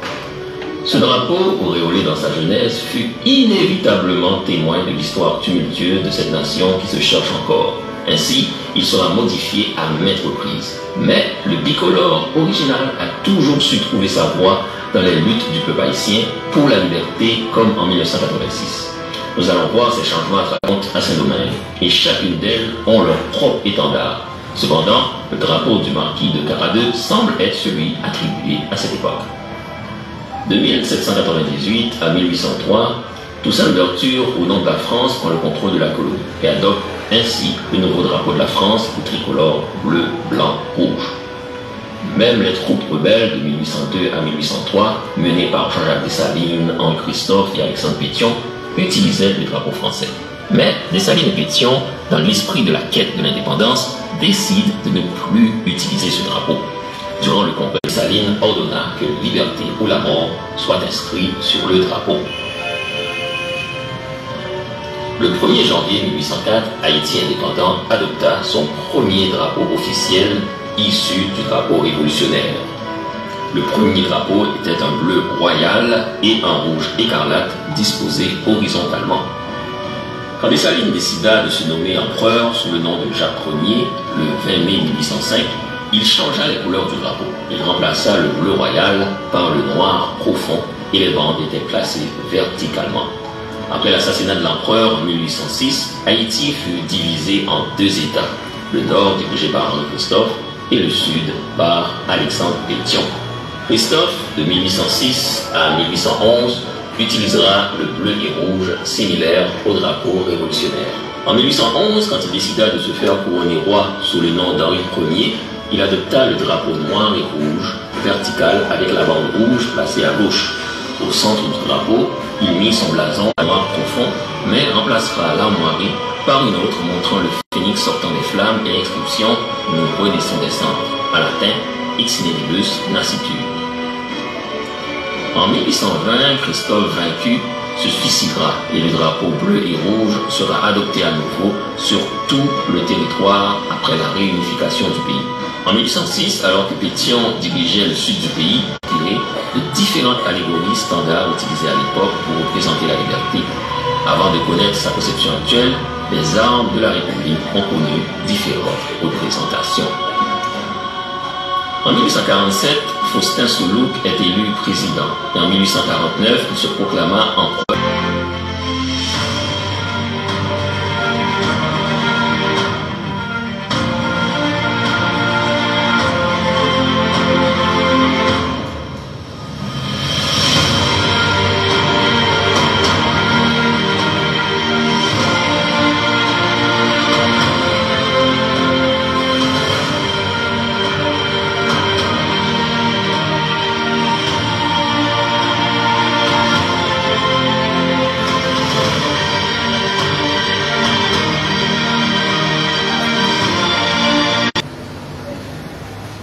Ce drapeau, auréolé dans sa jeunesse, fut inévitablement témoin de l'histoire tumultueuse de cette nation qui se cherche encore. Ainsi, il sera modifié à maintes reprises. Mais le bicolore original a toujours su trouver sa voie dans les luttes du peuple haïtien pour la liberté, comme en 1986. Nous allons voir ces changements à Saint-Domingue, et chacune d'elles ont leur propre étendard. Cependant, le drapeau du marquis de Caradeux semble être celui attribué à cette époque. De 1798 à 1803, Toussaint Louverture, au nom de la France, prend le contrôle de la colonie et adopte ainsi le nouveau drapeau de la France, le tricolore bleu, blanc, rouge. Même les troupes rebelles de 1802 à 1803, menées par Jean-Jacques Dessalines, Henri Christophe et Alexandre Pétion, utilisaient le drapeau français. Mais Dessalines et Pétion, dans l'esprit de la quête de l'indépendance, décident de ne plus utiliser ce drapeau. Durant le congrès, Dessalines ordonna que liberté ou la mort soit inscrit sur le drapeau. Le 1er janvier 1804, Haïti indépendant adopta son premier drapeau officiel issu du drapeau révolutionnaire. Le premier drapeau était un bleu royal et un rouge écarlate disposés horizontalement. Quand Dessalines décida de se nommer empereur sous le nom de Jacques Ier, le 20 mai 1805, il changea les couleurs du drapeau. Il remplaça le bleu royal par le noir profond et les bandes étaient placées verticalement. Après l'assassinat de l'empereur en 1806, Haïti fut divisé en deux États, le nord dirigé par Henri Christophe et le sud par Alexandre Pétion. Christophe, de 1806 à 1811, utilisera le bleu et rouge similaire au drapeau révolutionnaire. En 1811, quand il décida de se faire couronner roi sous le nom d'Henri Ier, il adopta le drapeau noir et rouge vertical avec la bande rouge placée à gauche. Au centre du drapeau, il mit son blason à noir profond, mais remplacera l'armoirie par une autre montrant le phénix sortant des flammes et l'inscription « Nous renaissons des cendres », en latin « Ex nihilus nascitur ». En 1820, Christophe vaincu se suicidera et le drapeau bleu et rouge sera adopté à nouveau sur tout le territoire après la réunification du pays. En 1806, alors que Pétion dirigeait le sud du pays, de différentes allégories standards utilisées à l'époque pour représenter la liberté. Avant de connaître sa conception actuelle, les armes de la République ont connu différentes représentations. En 1847, Faustin Soulouque est élu président et en 1849, il se proclama empereur.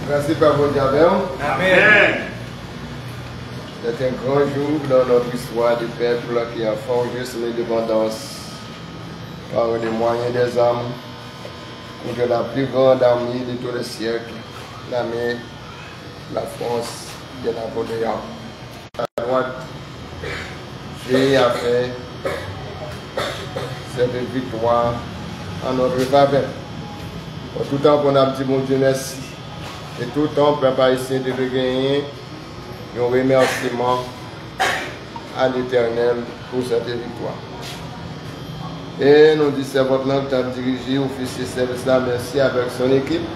Merci par vos diabètes. Amen. C'est un grand jour dans notre histoire du peuple qui a forgé son indépendance par les moyens des armes contre la plus grande armée de tous les siècles, l'armée, la France de Napoléon. À droite, j'ai à faire cette victoire en notre faveur. Tout le temps qu'on a dit, mon Dieu, merci. Et tout le temps, peuple haïtien devait gagner un remerciement à l'Éternel pour cette victoire. Et nous disons votre langue qui a dirigé officier service là, merci avec son équipe.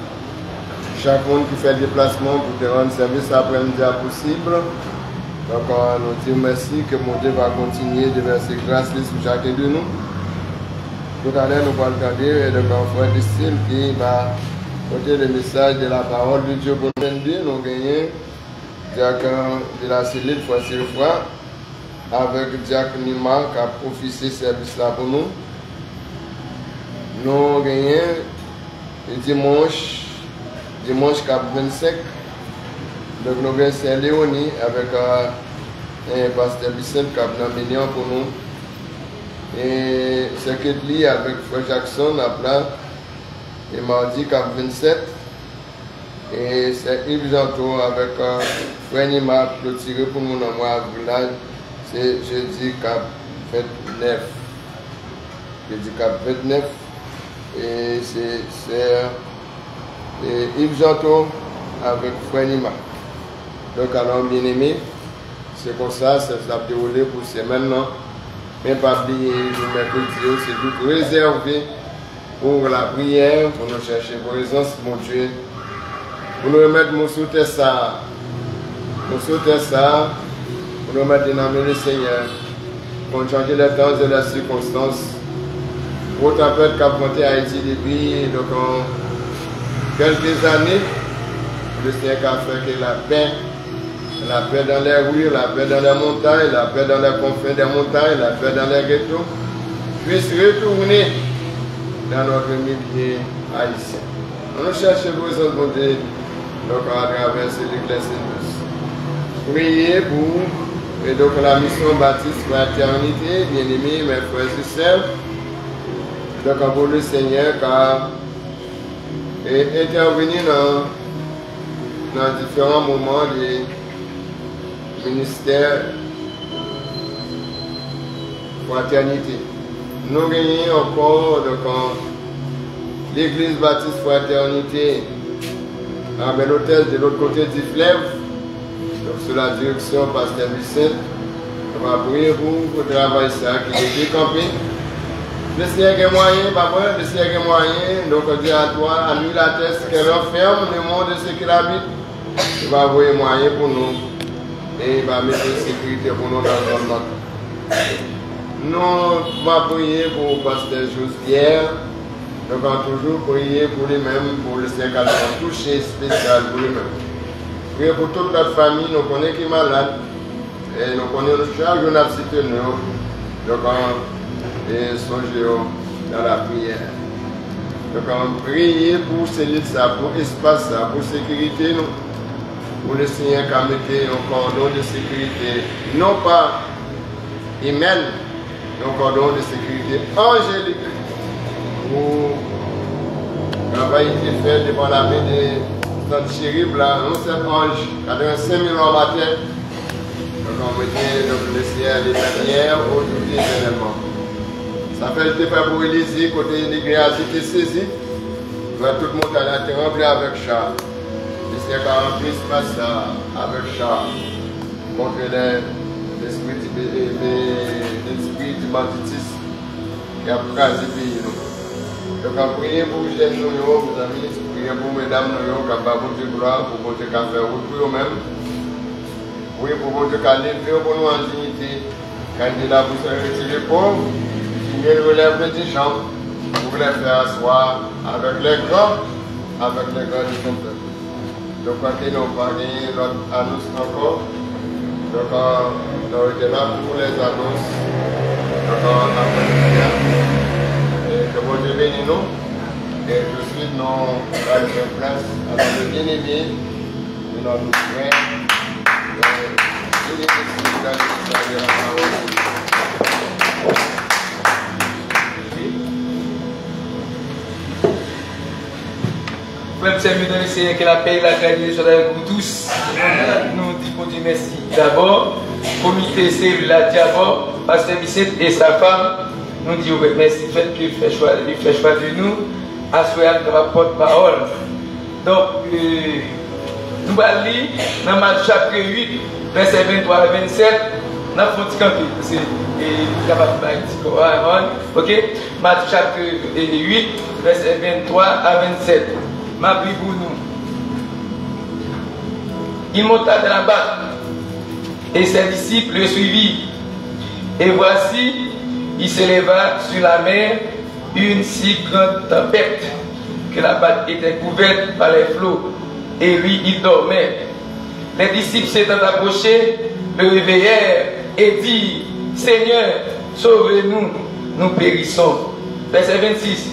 Chaque monde qui fait le déplacement pour te rendre service après-midi possible. Donc nous disons merci que mon Dieu va continuer de verser grâce sur chacun de nous. Tout à l'heure nous allons regarder le frère de style qui va porter le message de la parole de Dieu pour nous. Nous gagnons diacre de la cellule fois sur fois avec diacre Nima qui a officié service là pour nous. Nous gagnons le dimanche 25, donc nous gagnons Saint-Léonie avec un pasteur Vicente qui a mené pour nous. Et c'est que lui avec Frère Jackson à plat et mardi 27. Et c'est Yves Janto avec Frère Nima clôturé pour nous dans le village. C'est jeudi 29. Jeudi 29. Et c'est Yves Janto avec Frère Nima. Donc alors bien aimé, c'est comme ça a déroulé pour ces maintenant. Mais pas oublier le mercredi, c'est tout réservé pour la prière, pour nous chercher présence, mon Dieu. Pour nous remettre mon soutien ça. Mon soutien ça, pour nous mettre dans le Seigneur. Pour changer les temps et les circonstances. Pour tempête qui a monté à Haïti depuis donc, quelques années, le Seigneur a fait que la paix dans les rues, la paix dans les montagnes, la paix dans les confins des montagnes, la paix dans les ghettos, puisse retourner dans notre milieu haïtien. On cherche besoin de Dieu, donc à travers l'église Saint-Douce. Priez pour et donc la mission Baptiste Fraternité, bien-aimés, mes frères et sœurs, donc pour le Seigneur car intervenir dans différents moments de ministère Fraternité. Nous gagnons encore l'église Baptiste Fraternité à Bel-Hôtel de l'autre côté du fleuve, donc sous la direction Pasteur Vicente. On va prier pour le travail ça qui est décampé. Le Seigneur est moyen, papa, le Seigneur est moyen, donc on dit à toi, annule la tête qu'elle enferme le monde de ce qu'il habite. Il va envoyer moyen pour nous. Et il va mettre une sécurité pour nous dans le monde. Nous allons prier pour le pasteur Josière. Nous allons toujours prier pour lui-même, pour le Seigneur qui a touché spécial pour lui-même. Prier pour toute notre famille, nous connaissons qui est malade. Et nous connaissons chaque jour notre cité. Donc, et songez dans la prière. Donc, on prie pour celle ça, pour l'espace, pour la sécurité, nous. Pour le Seigneur qui a mis un cordon de sécurité, non pas humaine, mais un cordon de sécurité angélique. Pour le travail qui est fait devant la main de notre chérib, là, un seul ange, qui a 5 000 ans matin. Donc, on mettait le Seigneur les dernières, aujourd'hui éternellement. Ça fait le départ pour Élysée, côté de l'église a été saisi. Tout le monde a été rempli avec char. Le Seigneur a rempli ce espace avec char. Contre l'esprit du banditisme qui a crasé le pays. Donc, on prie pour les jeunes, vos amis, priez pour mesdames, qui ont fait de gloire, pour que vous faire route pour eux-mêmes. Oui, pour que vous lever pour nous en dignité. Quand il est là pour se retirer pauvres. Il relève le petit champ pour les faire asseoir avec les grands de son peuple. Donc, quand ils n'ont pas gagné notre annonce encore, donc on était là pour les annonces. Donc, on a fait et que bon Dieu bénisse nous. Et tout de suite, nous allons faire place avec le bien-aimé de notre frère. Il est ici dans la parole. Même si nous donne Seigneur que la paix et la grâce soient avec vous tous. Nous disons Dieu merci. D'abord, comité cellule là, d'abord, Pasteur Vicente et sa femme, nous disons merci du fait qu'il fait choix de nous, à ce qu'il porte-parole. Donc, nous allons lire dans Matthieu chapitre 8, verset 23 à 27. Nous avons fait un petit c'est capable de ok? Matthieu chapitre 8, verset 23 à 27. Ma prie pour nous. Il monta de la barque et ses disciples le suivirent. Et voici, il s'éleva sur la mer une si grande tempête que la barque était couverte par les flots, et lui, il dormait. Les disciples s'étant approchés, le réveillèrent et dirent, Seigneur, sauve-nous, nous périssons. Verset 26,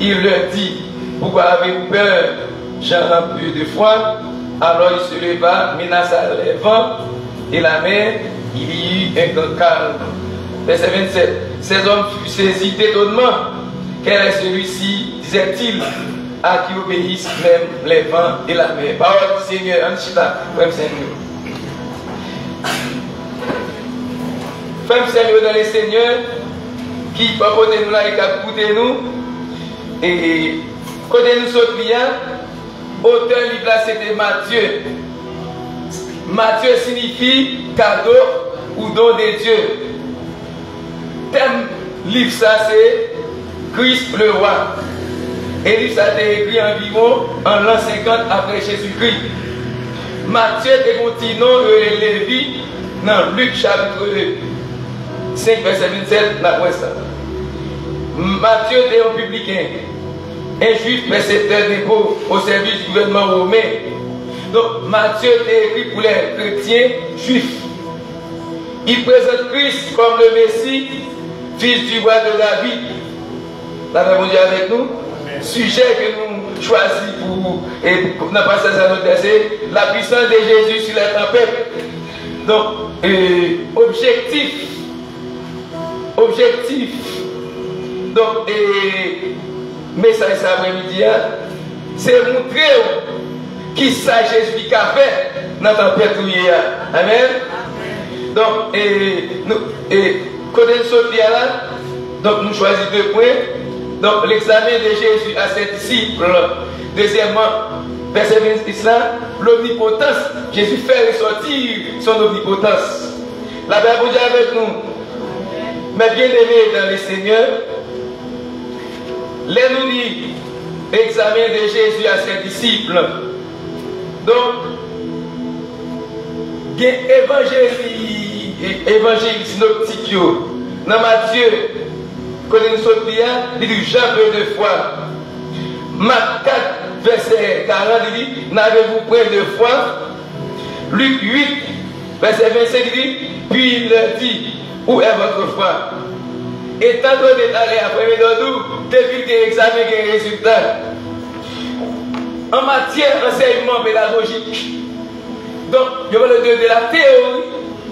il leur dit, pourquoi avez-vous peur, gens remplis de foi? Alors il se leva, menaça les vents et la mer, il y eut un grand calme. Verset 27, ces hommes furent saisis d'étonnement. Quel est celui-ci, disait-il, à qui obéissent même les vents et la mer? Parole du Seigneur, frère Seigneur. Frère Seigneur dans les Seigneurs, qui peut côté nous là et qui côté nous, et côté nous sommes clients, auteur livre là c'était Matthieu. Matthieu signifie cadeau ou don de Dieu. Thème livre ça c'est Christ le roi. Et livre ça a été écrit environ en l'an 50 après Jésus-Christ. Matthieu est continuant de Lévi dans Luc chapitre 5 verset 27 la ça. Matthieu était un publicain, un juif persécuteur des pauvres au service du gouvernement romain. Donc Matthieu est écrit pour les chrétiens juifs. Il présente Christ comme le Messie, fils du roi de David. La Bible dit avec nous. Sujet que nous choisissons pour ne pas à notre verset, la puissance de Jésus sur la tempête. Donc, objectif. Donc, message cet après-midi, c'est montrer qui ça Jésus qui a fait dans la tempête. Amen. Donc, côté de ce là, donc nous choisissons 2 points. Donc, l'examen de Jésus à ses disciples. Deuxièmement, verset 26 là, l'omnipotence. Jésus fait ressortir son omnipotence. La Bible dit avec nous. Mais bien aimés dans le Seigneur, les nous dit l'examen de Jésus à ses disciples. Donc, il y a évangile synoptique dans Matthieu. Quand nous sommes bien, il dit Jean peu de foi. Marc 4, verset 40, il dit n'avez-vous point de foi? Luc 8, verset 25, il dit puis il leur dit où est votre foi? Et tant qu'on est allé après nous, depuis que l'examen et résultat. En matière d'enseignement pédagogique, donc je parle de la théorie,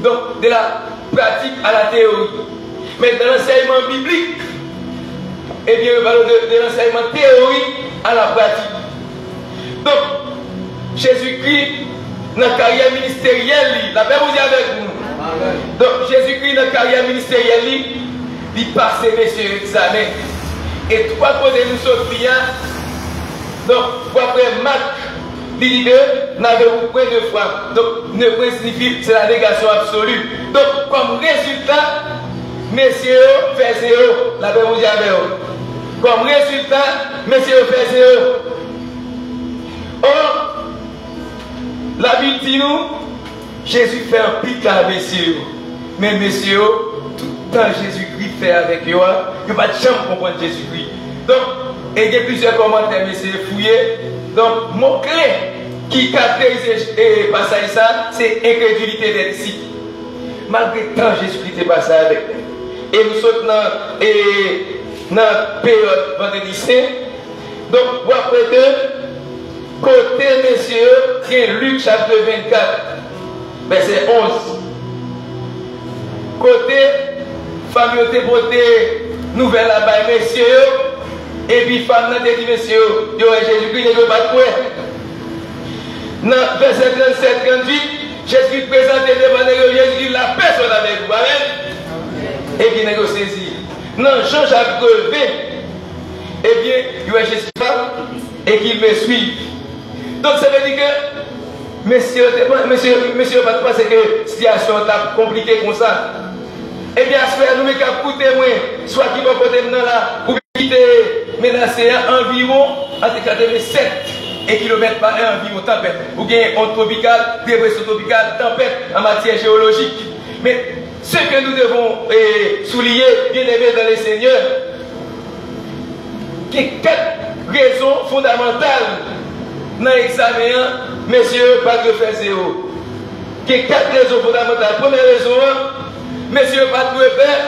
donc de la pratique à la théorie. Mais dans l'enseignement biblique, eh bien, on parle de l'enseignement théorique à la pratique. Donc, Jésus-Christ, dans la carrière ministérielle, la Bible vous dit avec nous. Donc, Jésus-Christ, dans la carrière ministérielle, il passe sur l'examen. Et 3 côtés nous sommes bien. Donc, après Marc, il dit que n'avez-vous point de foi. Donc, ne point signifie c'est la négation absolue. Donc, comme résultat, messieurs, fait zéro. La Bible vous dit avec vous. Comme résultat, messieurs, fait zéro. Or, la Bible dit nous, Jésus fait un pic à messieurs. Mais messieurs, tout le temps Jésus-Christ fait avec eux, il ne va pas jamais comprendre Jésus-Christ. Donc, il y a plusieurs commentaires, messieurs, fouillés. Donc, mot-clé qui caractérise le passage, c'est incrédulité des disciples. Malgré tant Jésus-Christ est passé avec eux. Et nous sommes dans la période vendredi saint. Donc, pour après côté, messieurs, c'est Luc chapitre 24, verset 11. Côté, famille au dévoté, nouvelle là-bas, messieurs. Et puis, femme n'a dit, messieurs, Jésus-Christ ne veut pas de quoi. Dans verset 37-38, Jésus présente devant nous, Jésus la personne avec vous. Amen. Et puis, nous saisi. Dans Jean chapitre 20, eh bien, il y a Jésus et qu'il me suit. Donc, ça veut dire que Monsieur, pas penser que la situation est compliquée comme ça. Eh bien, nous mettons pour témoin, soit qui va côté là, pour quitter menacer environ entre 87 et km par heure environ tempête. Ou bien onde tropicale, dépression tropicale, tempête en matière géologique. Mais ce que nous devons souligner, bien aimé dans les seigneurs, qu'il y a 4 raisons fondamentales dans l'examen, messieurs, pas de faire zéro. Il y a 4 raisons fondamentales. Première raison, messieurs, pas de faire,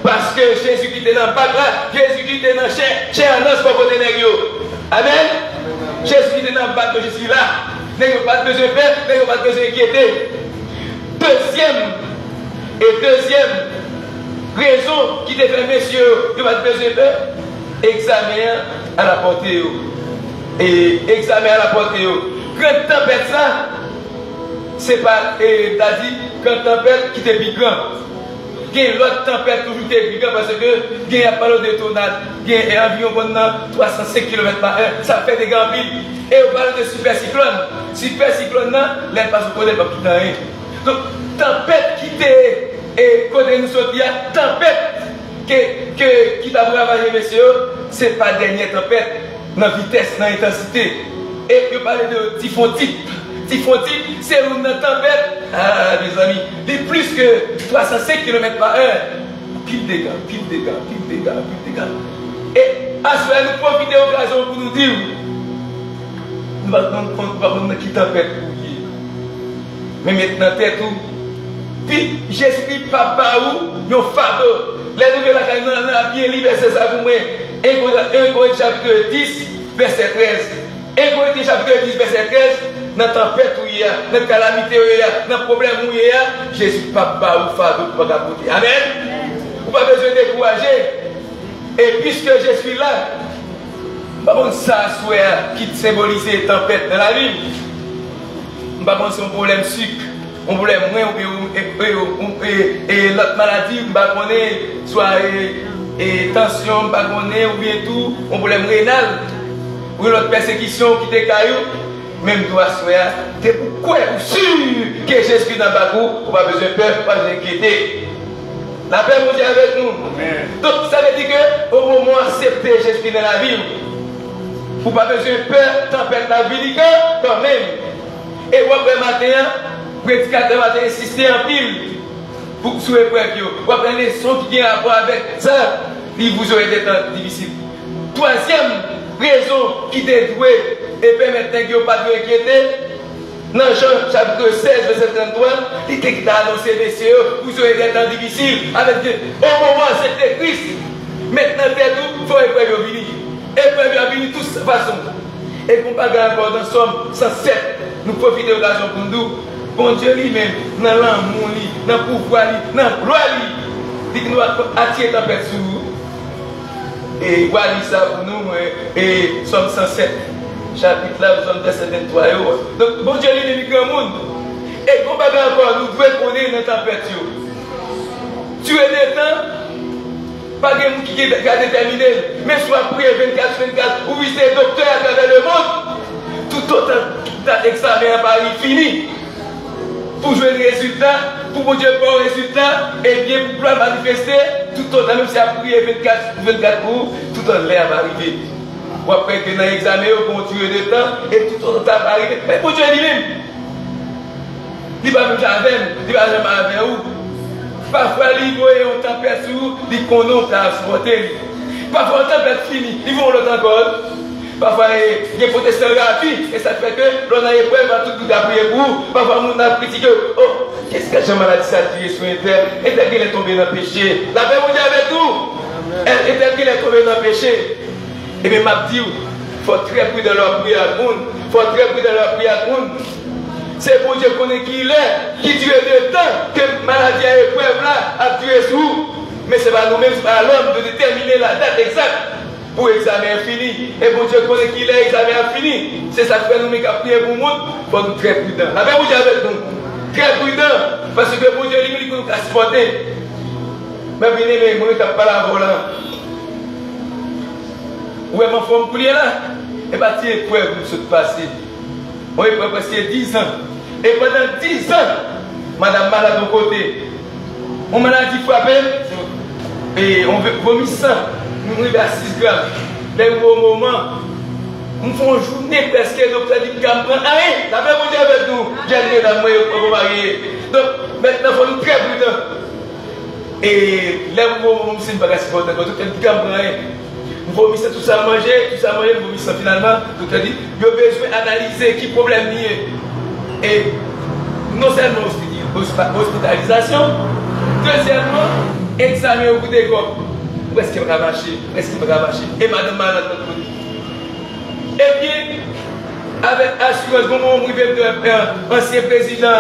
parce que Jésus qui était dans le bac là, Jésus qui était dans le chien, non, c'est pas côté négro. Amen. Jésus qui était dans le bac, je suis là. N'ayez pas besoin de faire, n'ayez pas besoin d'inquiéter. Deuxième raison qui te fait, messieurs, de pas besoin de faire, examen à la portée. Et examen à la portée. Quand tempête ça, c'est pas, t'as dit, quand tempête qui te plus grand. Il y a l'autre tempête toujours qui est plus grand parce que il y a pas de tornade, il y a environ 305 km/h, ça fait des grands villes. Et on parle de super cyclone. Super cyclone, l'air passe au côté, pas tout rien. Donc, tempête qui t'est, et côté nous sortir, tempête qui t'a ravagé, messieurs, c'est pas dernière tempête, dans vitesse, dans intensité. Et je parle de typhon type. Typhon type, c'est une tempête, ah mes amis, de plus que 305 km/h. Pile dégâts. Et à ce moment, nous profitons de l'occasion pour nous dire, nous allons prendre qui tempête pour qui. Mais maintenant, tête où. Puis, j'explique papa où, nos fardeaux. Les nouvelles actions, bien libre, c'est ça pour moi. 1 Corinthiens chapitre 10, verset 13. 1 Corinthiens chapitre 10, verset 13. Dans la tempête où il y a, dans la calamité où il y a, dans le problème où il y a, Jésus papa ou fardeau pour pas capoter. Amen. Vous n'avez pas besoin de décourager. Et puisque je suis là, par contre, ça, qui symbolise la tempête dans la vie, par contre, c'est un problème sucre, un problème moins, et l'autre maladie, soit tension, ou bien tout, un problème rénal, ou l'autre persécution qui te caillou, même toi, c'est pourquoi vous sûr que Jésus dans le bateau, vous n'avez pas besoin de peur, pas d'inquiéter. La paix vous dit avec nous. Amen. Donc ça veut dire qu'au moment où accepter Jésus dans la vie, vous n'avez pas besoin de peur, tempête la vie quand même. Et vous après matin, prédicateur matin insister en pile pour que vous soyez prêts. Vous avez les leçons qui ont rapport avec ça, vous aurez des temps difficiles. Troisième raison qui est douée et permet que vous ne pas vous inquiéter. Dans Jean chapitre 16, verset 33, il était annoncé, messieurs, vous aurez des temps difficiles avec Dieu. Au moment où c'était Christ, maintenant, il faut épreuve venir. Épreuve venir de toute façon. Et pour ne pas gagner encore dans Somme 107, nous profitons de l'occasion pour nous. Bon Dieu lui-même, dans l'amour, dans le pouvoir, dans la gloire, il dit que nous allons attirer la tempête sur nous. Et voilà ça pour nous, et Somme 107. Chapitre là, nous sommes verset 23. Donc, bon Dieu, il est le grand monde. Et comme encore, nous devons connaître notre tempête. Tu es des temps, pas de monde qui a déterminé, mais soit prier 24, ou visiter docteur à travers le monde, tout autant d'examen à Paris fini. Pour jouer le résultat, pour bon Dieu voir le résultat, et bien pour pouvoir manifester, tout autant, même si à prier 24 jours, tout autant l'air va arriver. Ou après que dans l'examen, on continue de temps et tout le temps va arriver. Mais pour Dieu lui-même, il va nous jamais, il va jamais avec vous. Parfois, il voit une tempête sur vous, il connaît à supporter. Parfois, une tempête finie, ils vont l'autre encore. Parfois, il y a des protestants gratuits et ça fait que l'on a épreuve à tout prier pour vous. Parfois, on a critiqué, oh, qu'est-ce que j'ai maladie ça tué sur une terre? Et tel qu'il est tombé dans le péché. La paix vous dit avec nous. Et tel qu'il est tombé dans le péché. Et bien, m'a dit, il faut très prudent dans leur prière. Il faut très prudent dans leur prière. C'est pour Dieu qu'on est qui il est, qui tue de temps, que maladie à épreuve là a tué sur vous. Mais ce n'est pas nous-mêmes, c'est pas l'homme de déterminer la date exacte pour l'examen fini. Et pour Dieu qu'on est qui il est, l'examen fini. C'est ça que nous mettons à prier pour le monde, il faut être très prudent. La paix vous dit avec nous. Très prudent, parce que pour Dieu, il nous a supporté. Mais bien aimé, moi, je ne pas la volant. Où est mon forme pour là? Et bien, tu es prêt pour se passer. On est prêt presque 10 ans. Et pendant 10 ans, madame malade de côté, on maladie frappée, et on vomit sang, nous arrivons à 6 grammes. Dès le moment, nous faisons une journée presque, le docteur dit qu'il y a un rien, la même chose avec nous, j'ai dit dans mon mari. Donc maintenant, il faut nous très prudents. Et là, nous sommes pas si important, le docteur dit qu'il y a rien. Nous vomissons tout ça manger, nous vomissons finalement, le docteur dit qu'il y a besoin d'analyser qui problème est. Et non seulement hospitalisation, deuxièmement, examen au bout des corps. Où est-ce qu'il va marcher? Et madame malade de côté. Et bien, avec assurance, comme on arrive de ancien président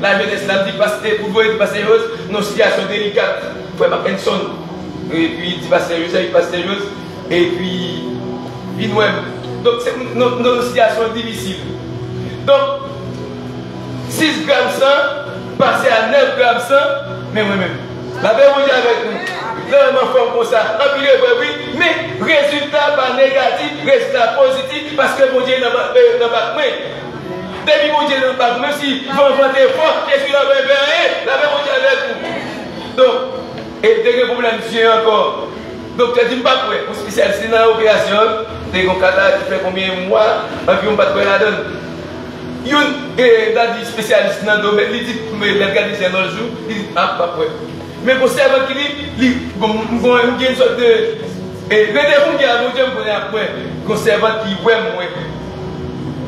la jeunesse, la dit pour vous être sérieuse, nos situations délicates, pour Mackinson, et puis il passe sérieuse, et puis nous-mêmes. Donc c'est nos situations difficiles. Donc, 6 grammes 100, passer à 9 grammes 100, mais moi-même. La paix vous avec nous. Vraiment fort comme ça. Oui, mais résultat pas négatif, résultat positif, parce que mon Dieu n'a pas main. Depuis mon Dieu n'a pas main, si vous inventez fort, je suis là, la paix mon Dieu avec nous. Donc, et dès que le problème c'est encore. Donc, tu dis pas quoi, on spécialiste dans l'opération, dès qu'on qui fait combien de mois, et puis on va pas la donne. Il y a un spécialiste dans le domaine, il dit, mais il regarde dans le jour, il dit, ah, pas quoi. Mais pour savoir qu'il y a une sorte de. Et rendez-vous qui a mon Dieu, on connaît après, conservateur qui voit moi.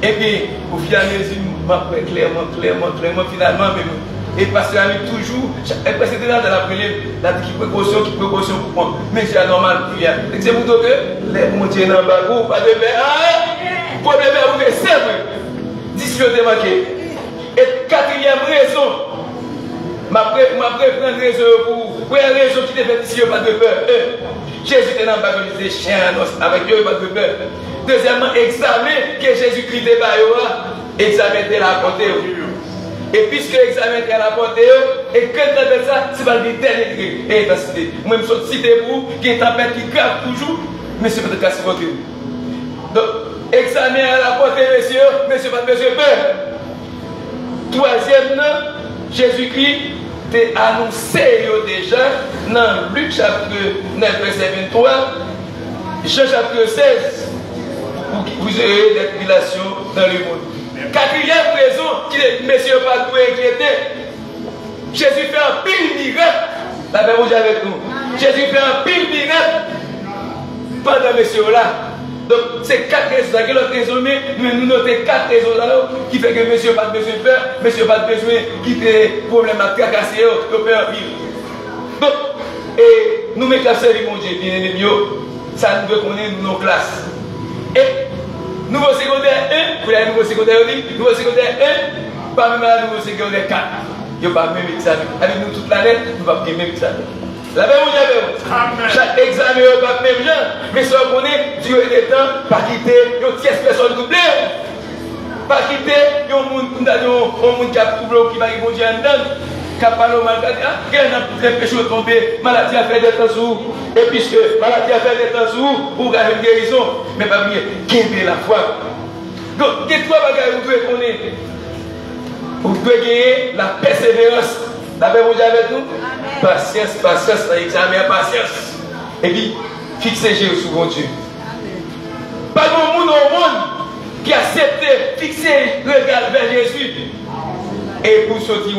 Et puis, au final, je clairement, finalement, même. Et parce que toujours, c'est là dans la première, la qui précaution pour prendre. Mais c'est normal pour rien. C'est pour que les montées dans le bateau, pas de paix. Problème est ouvert, c'est vrai. Décision de manquer. Et quatrième raison, ma prendre raison pour une raison qui te fait ici, pas de peur. Jésus était dans le bateau, il disait chien avec Dieu, pas de peur. Deuxièmement, examen que Jésus-Christ était là, examen de la portée. Et puisque l'examen est à la portée, et que dans ça, c'est pas le dernier degré et intensité. Moi-même, je suis cité pour qui est en tempête qui grave toujours, mais c'est pas de cas sur votre. Donc, examen à la portée, monsieur, pas de monsieur peur. Troisièmement, Jésus-Christ t'a annoncé déjà dans Luc chapitre 9, verset 23, Jean chapitre 16, vous aurez des tribulations dans le monde. Quatrième raison, qui est monsieur pas tout inquiéter. Jésus fait un pile miracle. La paix vous avec nous. Jésus fait un pile miracle pendant monsieur là. Donc c'est 4 raisons. Quelle autre raison, mais nous notons 4 raisons là qui fait que monsieur pas besoin de faire, monsieur pas besoin de quitter problème à tracasser, de faire un pile. Donc, et nous mettons servir mon Dieu, bien aimé, ça nous veut qu'on ait nos classes. Et nouveau secondaire 1, vous l'avez nouveau secondaire 1, pas même à nouveau secondaire 4. Il n'y a pas même examen. Avec nous toute l'année, nous ne pouvons pas même examen. La même chose, chaque examen n'est pas même genre, mais si on connaît, Dieu est temps, pas quitter, il y a 10 personnes doublées. Pas quitter, il y a un monde qui a tout bloqué, qui va y Dieu en dedans. Qui a parlé au mal, qui a péché tomber, maladie a fait des temps sous, et puisque maladie a fait des temps sous, pour gagner une guérison, mais pas bien, gagner la foi. Donc, il y a 3 bagages que vous devez connaître. Vous devez gagner la persévérance. La paix vous avec nous? Patience, dans l'examen, patience. Et puis, fixez Jésus sur Dieu. Pas de monde au monde qui accepte de fixer le regard vers Jésus. Et pour sortir,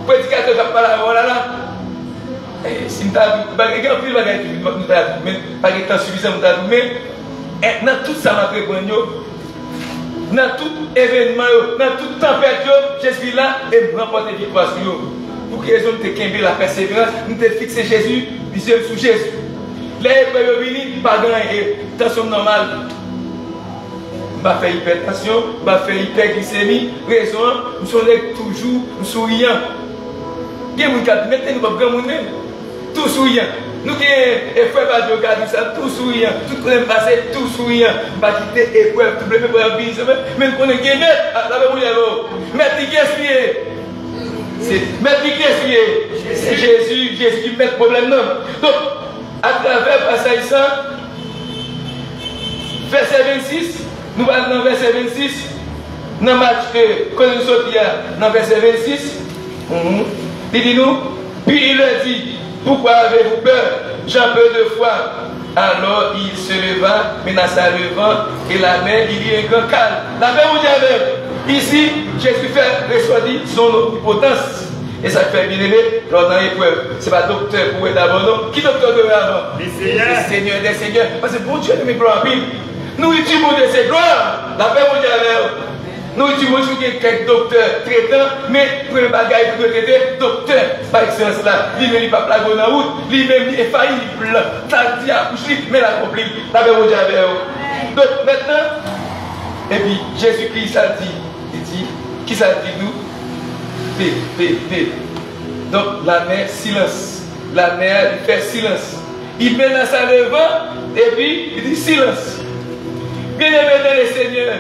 prédicateur qui a parlé là. Si nous avons plus de bagages, pas de temps suffisant, mais dans tout ça, ma préparation, dans tout événement, dans toute tempête, Jésus là et me remporte victoire sur eux. Pour que les hommes te quimber la persévérance, nous te fixer Jésus, viseur sous Jésus. Les épreuves viennent, pas grand tension normale. Je vais faire hypertension, je vais faire hyperglycémie, raison, nous sommes toujours souriants. Il y a des gens qui mettent nous pas grand monde, tout souriant. Nous qui sommes frères de garder ça, tout souriant, tout ce qui est passé, tout souriant. Je vais quitter l'épreuve, tout le monde va bien, mais nous connaissons qui mettre, mettre qui est c'est Jésus qui met le problème. Donc, à travers passage ça, verset 26, nous allons dans verset 26, dans le match que nous sommes dans le verset 26, il dit nous, puis il leur dit, pourquoi avez-vous peur? J'ai un peu de foi. Alors il se leva, menaça le vent et la mer, il y eut un grand calme. La paix vous dit ici, Jésus fait ressortir son omnipotence. Et ça fait bien aimé, lors dans l'épreuve. Ce n'est pas docteur pour être avant, non? Qui docteur devait avant? Le Seigneur des Seigneurs. Parce que bon Dieu, nous mettons en pile. Nous utilisons de ses gloires. La paix vous dit nous utilisons quelques docteurs traitants, mais pour un bagage pour traiter, docteur, par excellence là, lui-même il ne va pas plaguer dans la route, lui-même il est failli, il blanc, ça dit à coucher, mais la accompli. La paix vous dit donc maintenant, et puis Jésus-Christ ça dit, il dit, qui ça dit nous? Paix. Donc la mer, silence. La mer, il fait silence. Il menace le vent, et puis il dit silence. Bien aimé dans le Seigneur.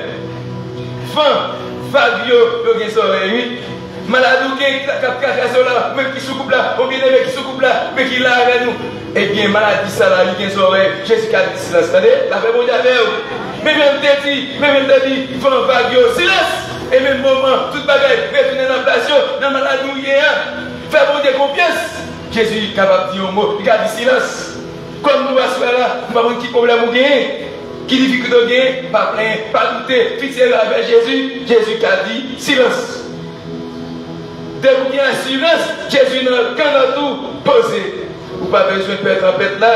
Fabio, le gain soleil, maladou qui est là, même qui se coupe là, ou bien aimé qui se coupe là, mais qui est là avec nous. Eh bien, maladie ça là, il gain soleil, Jésus a dit silence, la paix mondiale. Mais même dit, Fabio, silence. Et même moment, toute bagaille, retourner dans la place, dans la maladie, faire bon Dieu confiance. Jésus est capable de dire un mot, il a dit silence. Comme nous assurons là, nous ne savons pas qui problème nous gagnons. Qui difficulté de gagner, pas plaindre, pas douter, fixer avec Jésus. Jésus qui a dit silence. Dès que vous avez silence, Jésus n'a qu'un tout posé. Vous n'avez pas besoin de faire tempête là.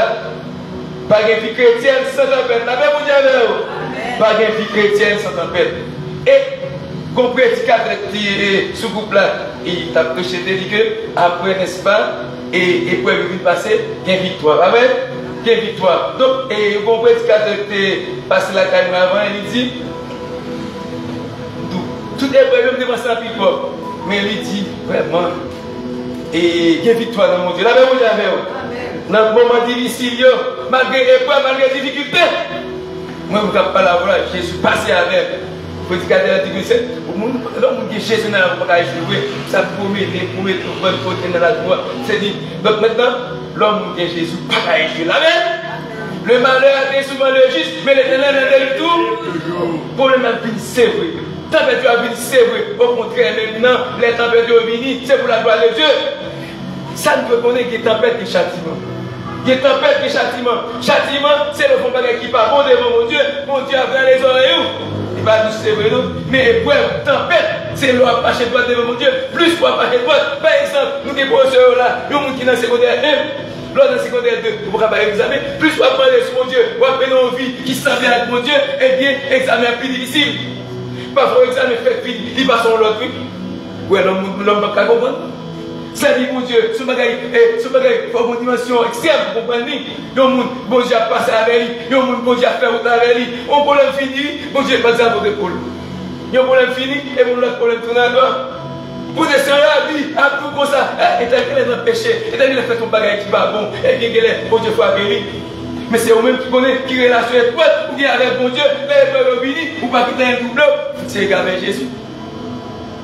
Pas de vie chrétienne sans tempête. La paix vous dit pas de vie chrétienne sans tempête. Et qu'on prédicateur qui est sous groupe là, il t'a prêché dit que après, n'est-ce pas, et pour le passer, il y a une victoire. Amen. Quelle victoire. Donc, et bon prédicateur qui est passé la caille avant, il dit, tout est problème devant sa pipe, mais il dit vraiment, et quelle victoire dans mon Dieu. La même chose avec dans le moment difficile, malgré l'épreuve, malgré les difficultés, moi, je ne peux pas la voir, Jésus passé avec. Le prédicateur dit que c'est l'homme qui est Jésus dans le bagage, ça promet le bon côté dans la joie. C'est dit, donc maintenant, l'homme qui est Jésus, pas Jésus. Amen. Le malheur est souvent le juste, mais l'éternel est le tout. Pour le même vie, c'est vrai. Tempête a venu, c'est vrai. Au contraire, maintenant, les tempêtes ont venu, c'est pour la gloire de Dieu. Ça ne peut connaître que tempête et châtiment. Il y a tempête et châtiment. Châtiment, c'est le fond qui part bon devant mon Dieu. Mon Dieu a ouvert les oreilles. Il va nous c'est vrai, non? Mais épreuve, tempête, c'est l'eau à passer droite devant mon Dieu. Plus pour passer droite. Par exemple, nous déposons là, il y a un monde qui est dans le secondaire 1, l'autre dans le secondaire 2, vous pouvez pas examen. Plus pour apprendre sur mon Dieu, pour apprendre une vie qui s'en vient avec mon Dieu, eh bien, examen plus difficile. Parfois, examen fait vite, il passe sur l'autre, oui. Ouais, l'homme ne peut pas comprendre. Ça dit, mon Dieu, ce bagage, il faut une dimension extrême pour comprendre. Il y a un monde, bon Dieu a passé avec lui, il y a un monde, bon Dieu a fait route avec lui. Un problème fini, bon Dieu pas ça pour l'épaule. Il y a un problème fini, et mon autre problème tourne à droite. Pour descendre la vie, à tout comme ça, et t'as qu'il est dans le péché, et t'as qu'il a fait ton bagage qui va bon, et bien qu'il est, bon Dieu, faut appeler. Mais c'est vous-même qui connaissez, qui relation étroite, ou qui est avec mon Dieu, les peuples venus, ou pas quitter un double, c'est également Jésus.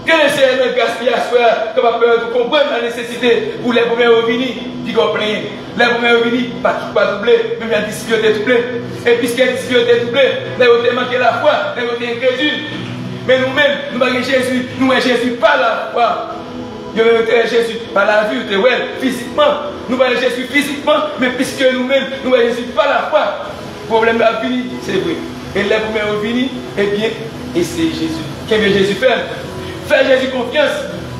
Que le Seigneur gaspille à soi, capable de comprendre la nécessité pour les premiers revenus, qui comprennent. Les premiers revenus, pas doubler, même la difficulté doublée. Et puisqu'il y a une difficulté doublée, les autres manquent la foi, les autres incrédules. Mais nous-mêmes, nous avons Jésus, nous avons Jésus par la foi. Nous avons Jésus par la vue, physiquement. Nous avons Jésus physiquement, mais puisque nous-mêmes, nous avons Jésus par la foi. Le problème est fini, c'est vrai. Et les premiers revenus, eh bien, et c'est Jésus. Qu'est-ce que Jésus fait? Faire Jésus confiance,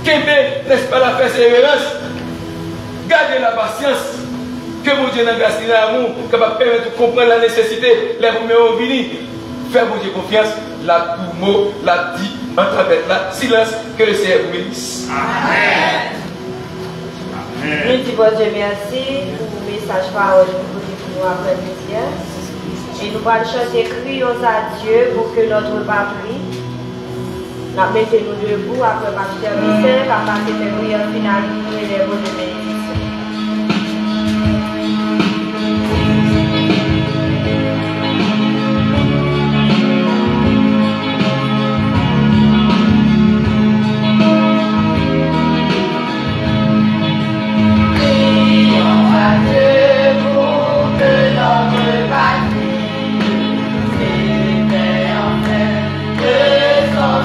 n'est-ce pas la persévérance, garder la patience, que mon Dieu n'a gardé l'amour, capable de permettre de comprendre la nécessité, les premiers venus, faire mon Dieu confiance, la tout mot, la dit, en travers la silence, que le Seigneur vous bénisse. Amen. Nous disons bon Dieu merci pour le message parole pour nous après-midi. Et nous allons chanter crions à Dieu pour que notre patrie. Mettez-nous debout après Pasteur Michel, à passer les prières finales et les mots de bénédiction. Prions à Dieu pour que notre patrie éternelle de son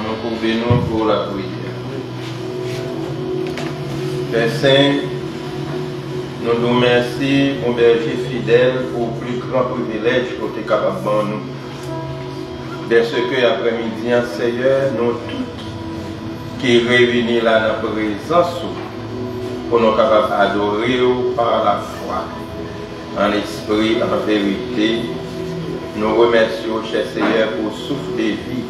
nous courbons pour la prière. Père Saint, nous nous remercions pour berger fidèle pour le plus grand privilège que tu es capable de nous. De ce que après-midi, Seigneur, nous tous qui réunis là dans la présence pour nous capables d'adorer par la foi, en esprit, en vérité. Nous remercions, cher Seigneur, pour le souffle de vie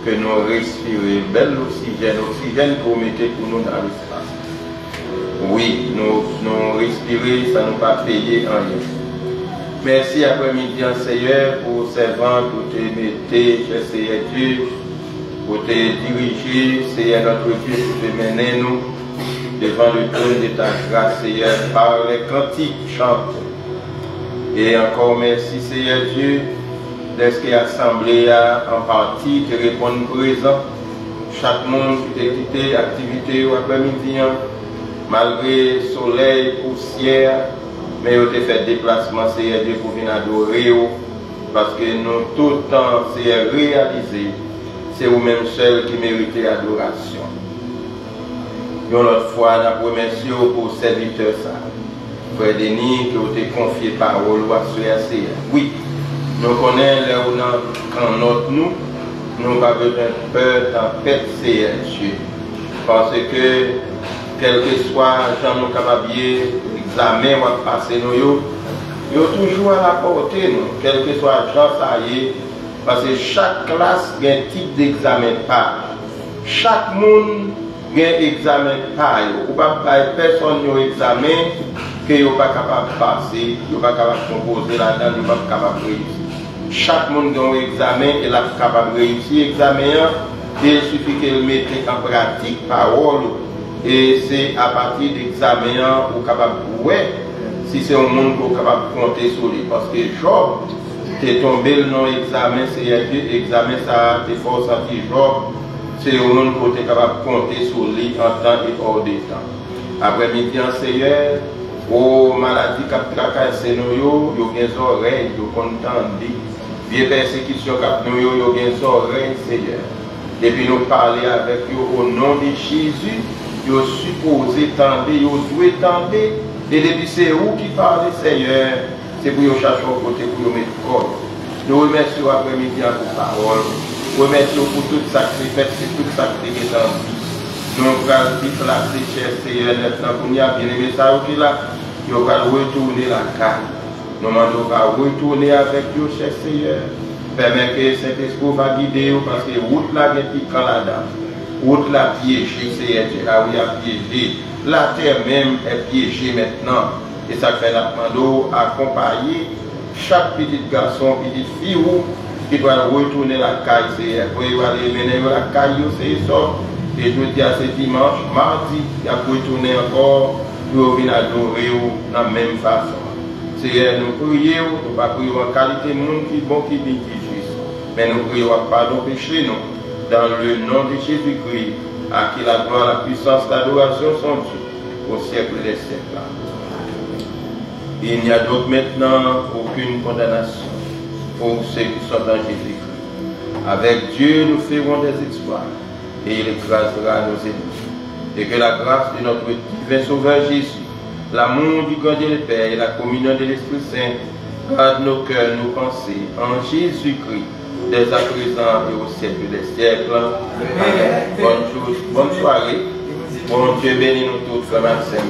que nous respirons, bel oxygène que vous mettez pour nous dans l'espace. Oui, nous respirons, ça ne nous pas payer en rien. Merci après-midi, Seigneur, pour servant, pour te mettre, cher Seigneur Dieu, pour te diriger, Seigneur notre Dieu, pour te mener nous devant le trône de ta grâce, Seigneur, par les cantiques chantés. Et encore merci, Seigneur Dieu, de ce qui est assemblé en partie, te répondre présent. Chaque monde qui t'a quitté, activité ou après-midi, malgré soleil, poussière, mais vous avez fait déplacement, Seigneur Dieu, pour venir adorer, parce que nous, tout le temps, c'est réalisé, c'est vous-même seul qui méritez l'adoration. Une autre fois, nous remercions pour serviteur ça. Frère Denis, que vous avez confié parole à ce oui, nous connaissons quand nous n'avons pas besoin de peur, tempête, Seigneur Dieu. Parce que, quel que soit Jean nous capables examen ou passer nous, ils sont toujours à la portée, nous. Quel que soit Jean, ça y est. Parce que chaque classe a un type d'examen par. Chaque monde a un examen par. Ou pas personne qui a un examen que vous n'êtes pas capable de passer, vous n'êtes pas capable de composer là-dedans, vous n'êtes pas capable de réussir. Chaque monde a un examen et est capable de réussir l'examen. Il suffit qu'il mette en pratique parole. Et c'est à partir de l'examen qu'on est capable de voir si c'est un monde qu'on est capable de compter sur lui. Parce que Job, t'es tombé dans l'examen, c'est l'examen, ça t'es force à dire Job, c'est un monde qu'on est capable de compter sur lui en temps et hors de temps. Après-midi, Seigneur, aux maladies qui tracassent nous, ils ont des oreilles, ils ont entendu. Les persécutions qui nous, ils ont des oreilles, Seigneur. Et puis nous parler avec eux au nom de Jésus. Vous supposez tendre, vous devez tendre, et depuis c'est vous qui parlez, Seigneur, c'est pour vous chercher au côté pour vous mettre corps. Nous remercions après-midi pour parole, nous remercions pour tout sacrifice, tout sacrifice en vie. Nous allons vite placer, cher Seigneur, maintenant pour nous bien aimé ça, là, nous allons retourner la caille. Nous allons retourner avec vous, cher Seigneur. Permettez que Saint-Esprit va guider vous, parce que route là, il y a piquant là-dedans. Route la piégée, c'est là où il y a piégé. La terre même est piégée maintenant. Et ça fait la demande accompagner chaque petit garçon, petite fille qui doit retourner la caille. C'est pour aller mener la caille, c'est ça. Et je dis à ce dimanche, mardi, il y a retourner encore pour venir adorer de la même façon. C'est nous prions, nous ne pas prier en qualité de monde qui est bon, qui est bien, qui est juste. Mais nous prions pardon péché, nous. Dans le nom de Jésus-Christ, à qui la gloire, la puissance, l'adoration sont dues au siècle des siècles. Il n'y a donc maintenant aucune condamnation pour ceux qui sont dans Jésus-Christ. Avec Dieu, nous ferons des exploits et il écrasera nos ennemis. Et que la grâce de notre divin Sauveur Jésus, l'amour du grand Dieu le Père et la communion de l'Esprit Saint gardent nos cœurs, nos pensées en Jésus-Christ. Dès à présent et au siècle des siècles. Amen. Bonne soirée. Bon Dieu bénit nous tous, frères et sœurs.